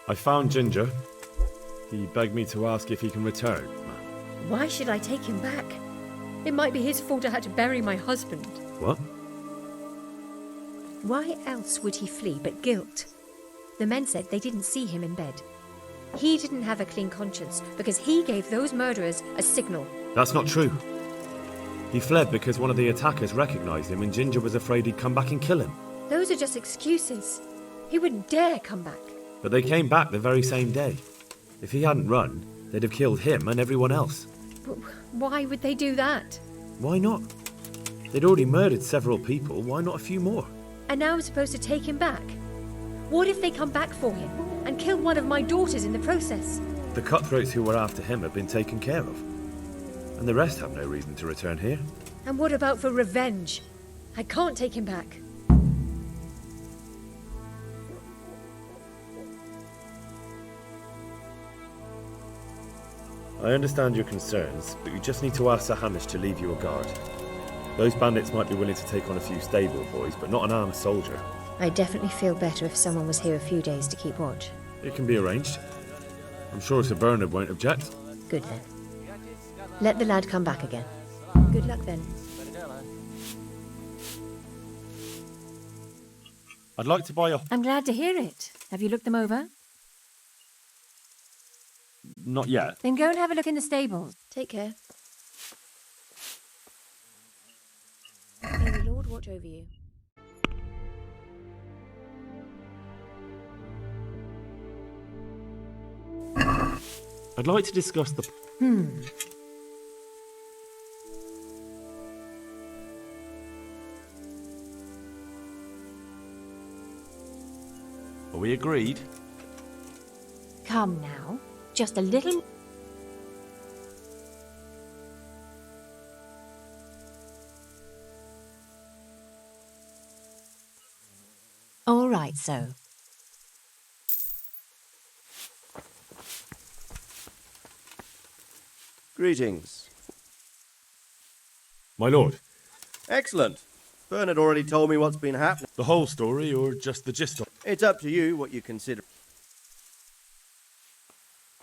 I found Ginger. He begged me to ask if he can return. Why should I take him back? It might be his fault I had to bury my husband. What? Why else would he flee but guilt? The men said they didn't see him in bed. He didn't have a clean conscience because he gave those murderers a signal. That's not true. He fled because one of the attackers recognized him and Ginger was afraid he'd come back and kill him. Those are just excuses. He wouldn't dare come back. But they came back the very same day. If he hadn't run, they'd have killed him and everyone else. But why would they do that? Why not? They'd already murdered several people, why not a few more? And now I'm supposed to take him back? What if they come back for him and kill one of my daughters in the process? The cutthroats who were after him have been taken care of. And the rest have no reason to return here. And what about for revenge? I can't take him back. I understand your concerns, but you just need to ask Sir Hamish to leave you a guard. Those bandits might be willing to take on a few stable boys, but not an armed soldier. I'd definitely feel better if someone was here a few days to keep watch. It can be arranged. I'm sure Sir Bernard won't object. Good then. Let the lad come back again. Good luck then. I'd like to buy a... I'm glad to hear it. Have you looked them over? Not yet. Then go and have a look in the stables. Take care. May the Lord watch over you. I'd like to discuss the... Are we agreed? Come now. Just a little... All right, so. Greetings. My lord. Excellent. Bernard already told me what's been happening. The whole story or just the gist of it? It's up to you what you consider.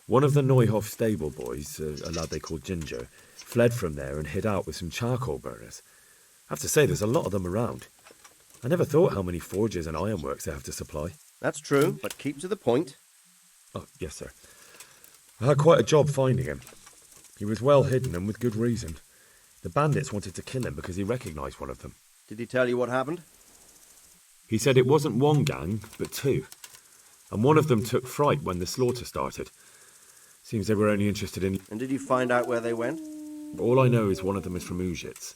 One of the Neuhoff stable boys, a lad they called Ginger, fled from there and hid out with some charcoal burners. I have to say, there's a lot of them around. I never thought how many forges and ironworks they have to supply. That's true, but keep to the point. Oh, yes, sir. I had quite a job finding him. He was well hidden and with good reason. The bandits wanted to kill him because he recognised one of them. Did he tell you what happened? He said it wasn't one gang, but two. And one of them took fright when the slaughter started. Seems they were only interested in... And did you find out where they went? All I know is one of them is from Uzhitz.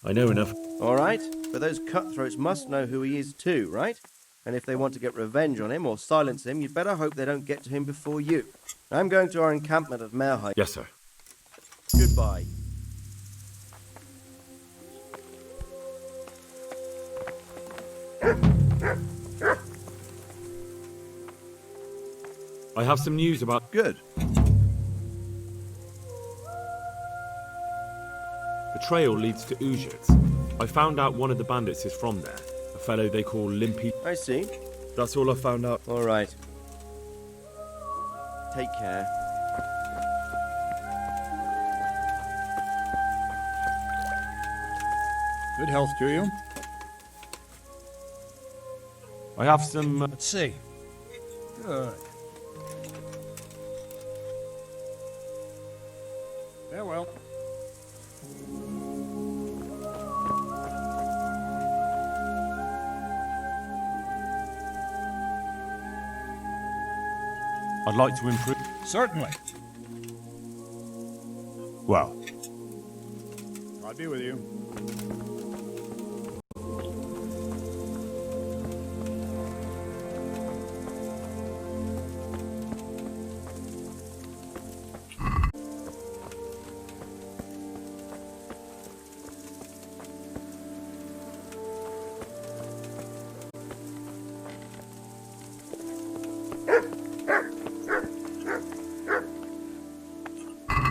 I know enough... All right, but those cutthroats must know who he is too, right? And if they want to get revenge on him or silence him, you'd better hope they don't get to him before you. I'm going to our encampment at Meerheim. Yes, sir. Goodbye. I have some news about... Good. The trail leads to Uzhitz. I found out one of the bandits is from there. A fellow they call Limpy. I see. That's all I found out. All right. Take care. Good health to you. I have some... Let's see. Good. Farewell. I'd like to improve... Certainly. Well, God be with you.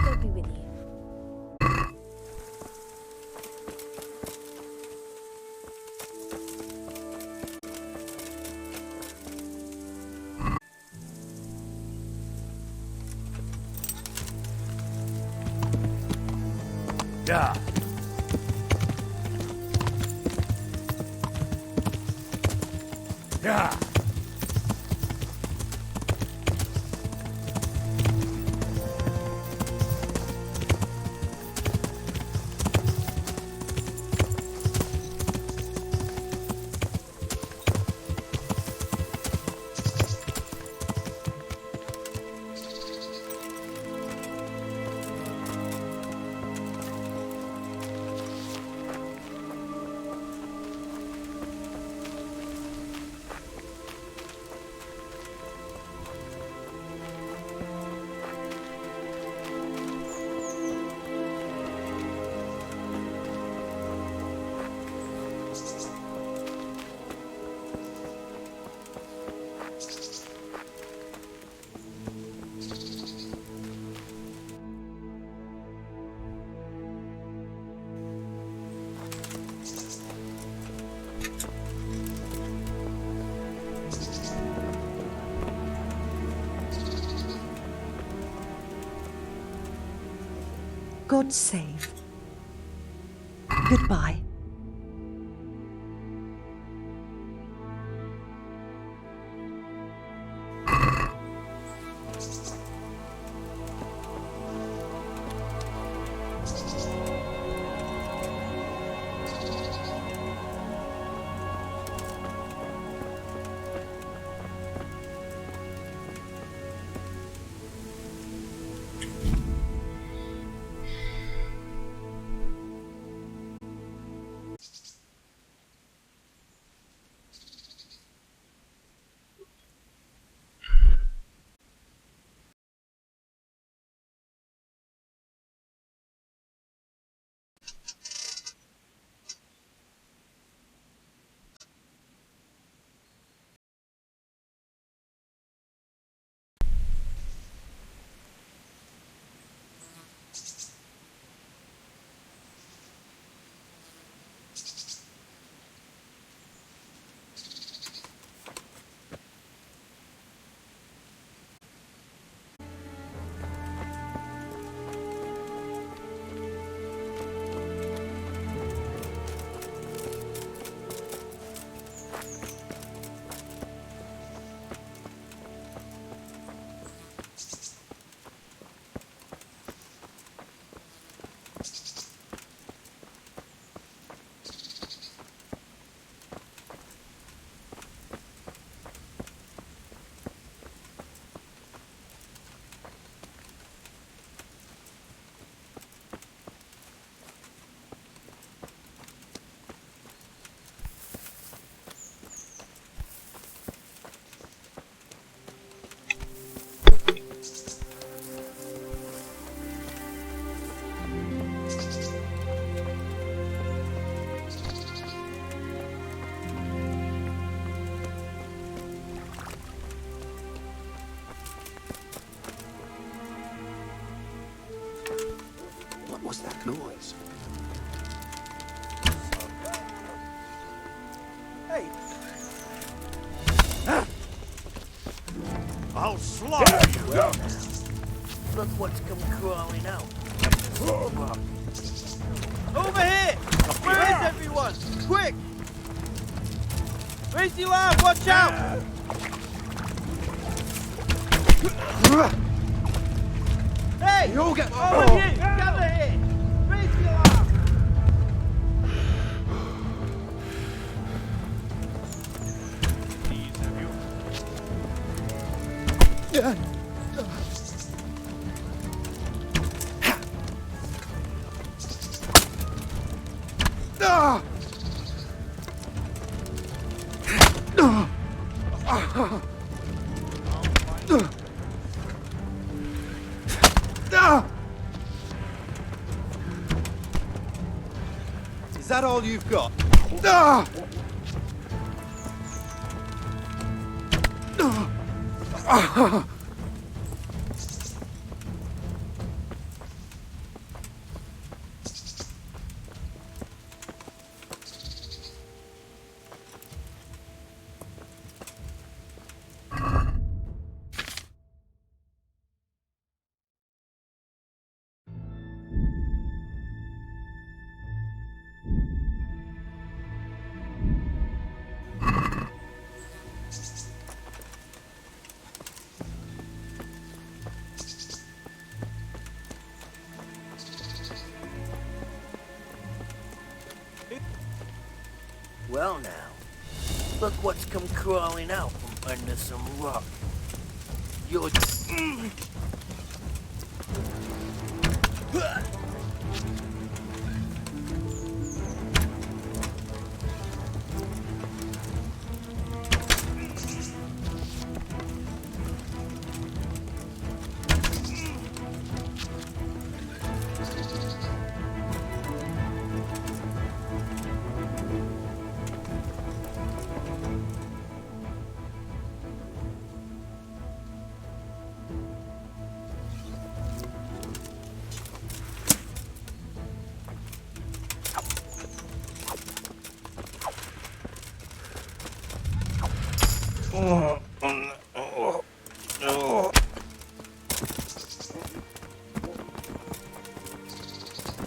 God be with you. Yeah. Yeah. God save. Goodbye. What was that noise? Hey! I'll slaughter you! Well, look what's come crawling out. Over here! Where is everyone? Quick! Raise your arm, watch out! Hey! You all get over here! Gather here! Raise your arm! Is that all you've got? Well now, look what's come crawling out from under some rock. You're...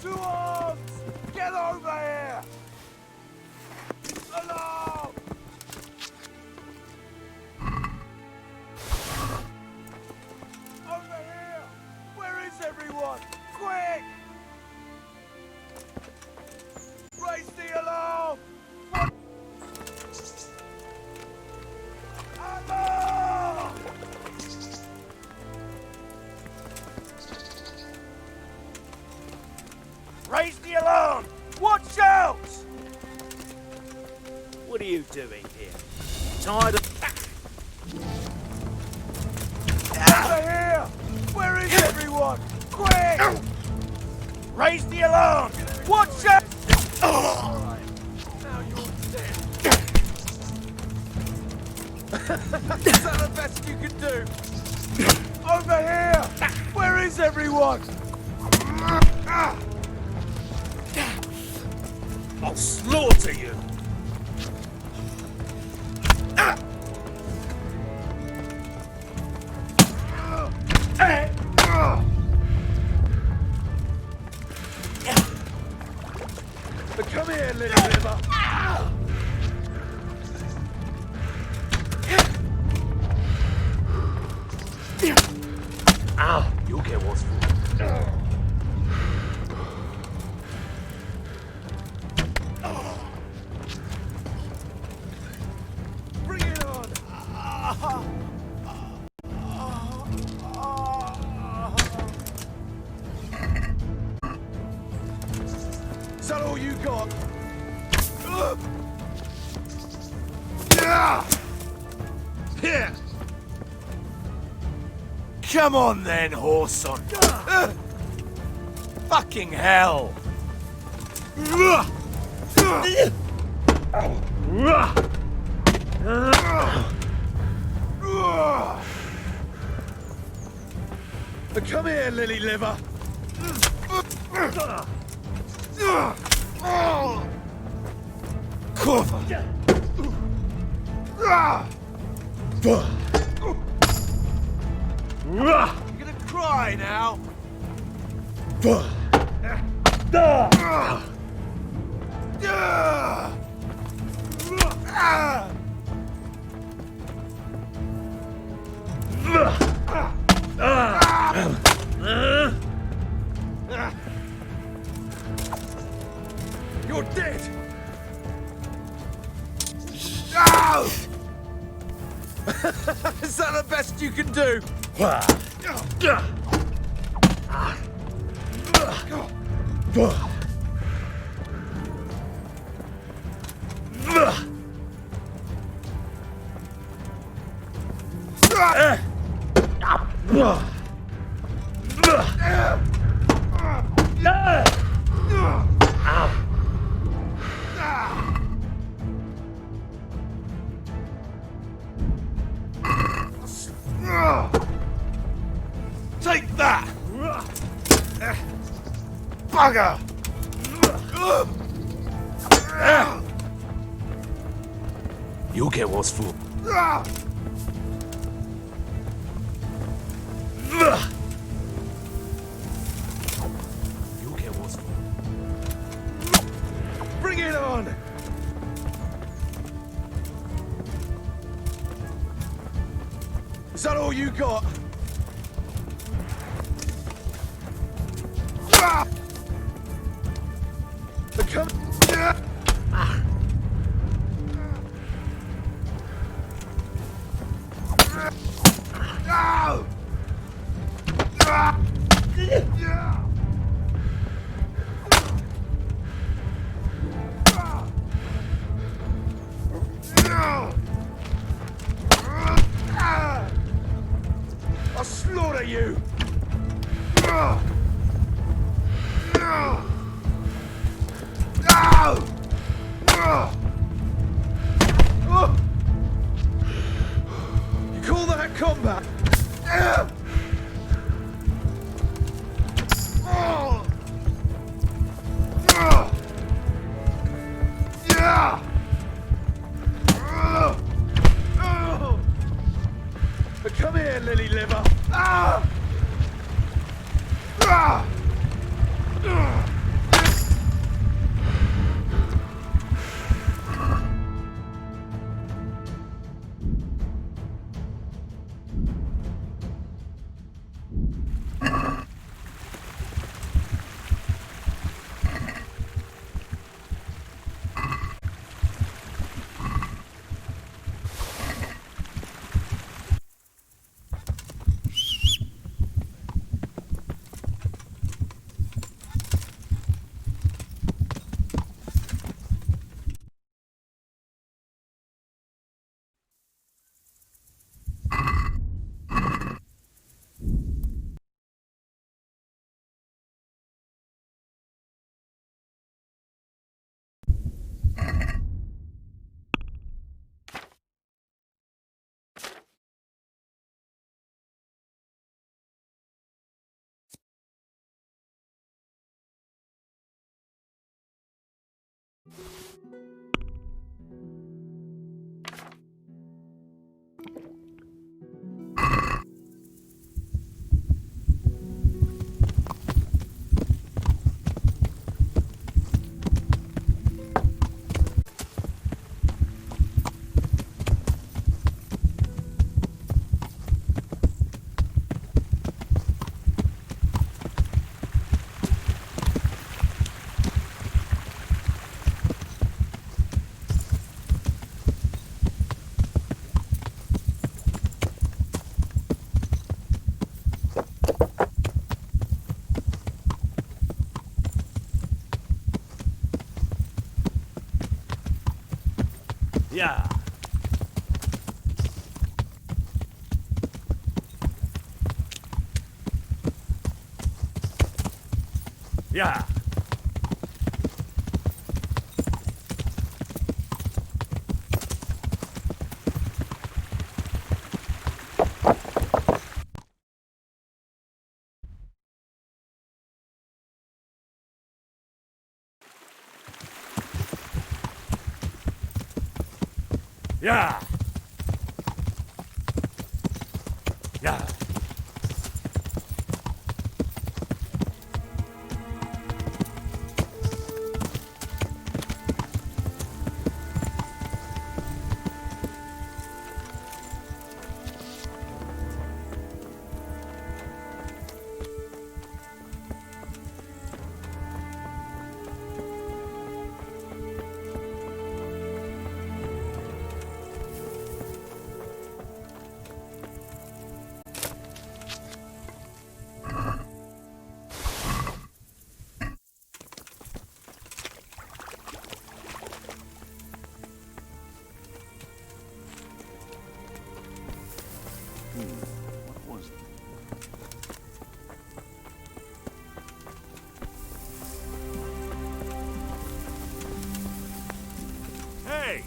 Two arms! Get over here! Alarm! Over here! Where is everyone? Quick! Raise the alarm! Watch out! What are you doing here? Tired of... Over here! Where is everyone? Quick! Raise the alarm! Watch out! Now you're dead. Is that the best you can do? Over here! Where is everyone? I'll slaughter you! Come here, little river! Ow! You'll get what's for. Bring it on! Is that all you got? Here! Come on then, Horson! Fucking hell! Come here, lily liver! Cover! You're gonna cry now? You're dead! Is that the best you can do? Take that! Bugger! You'll get what's for. You'll get what's for. Bring it on! Is that all you got? Come. I'll slaughter you! You call that combat? Come here, lily liver! Yeah. Yeah. Yeah. Yeah. What was it? Hey!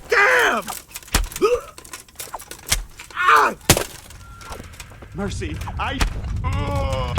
Damn! Ah! Mercy, I... Ugh.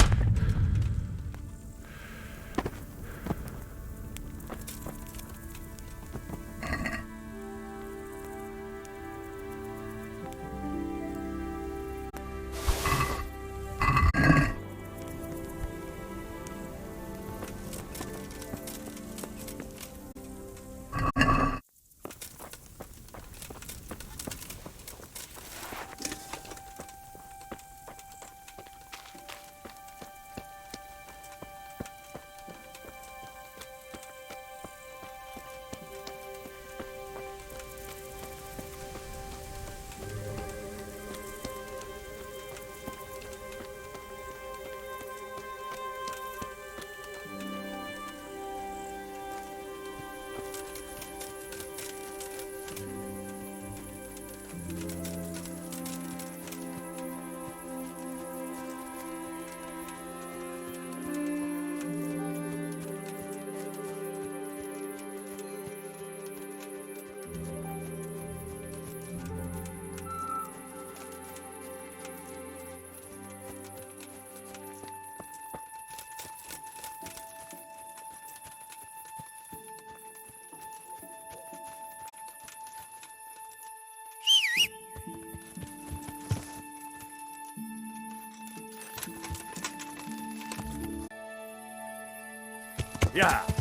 Yeah.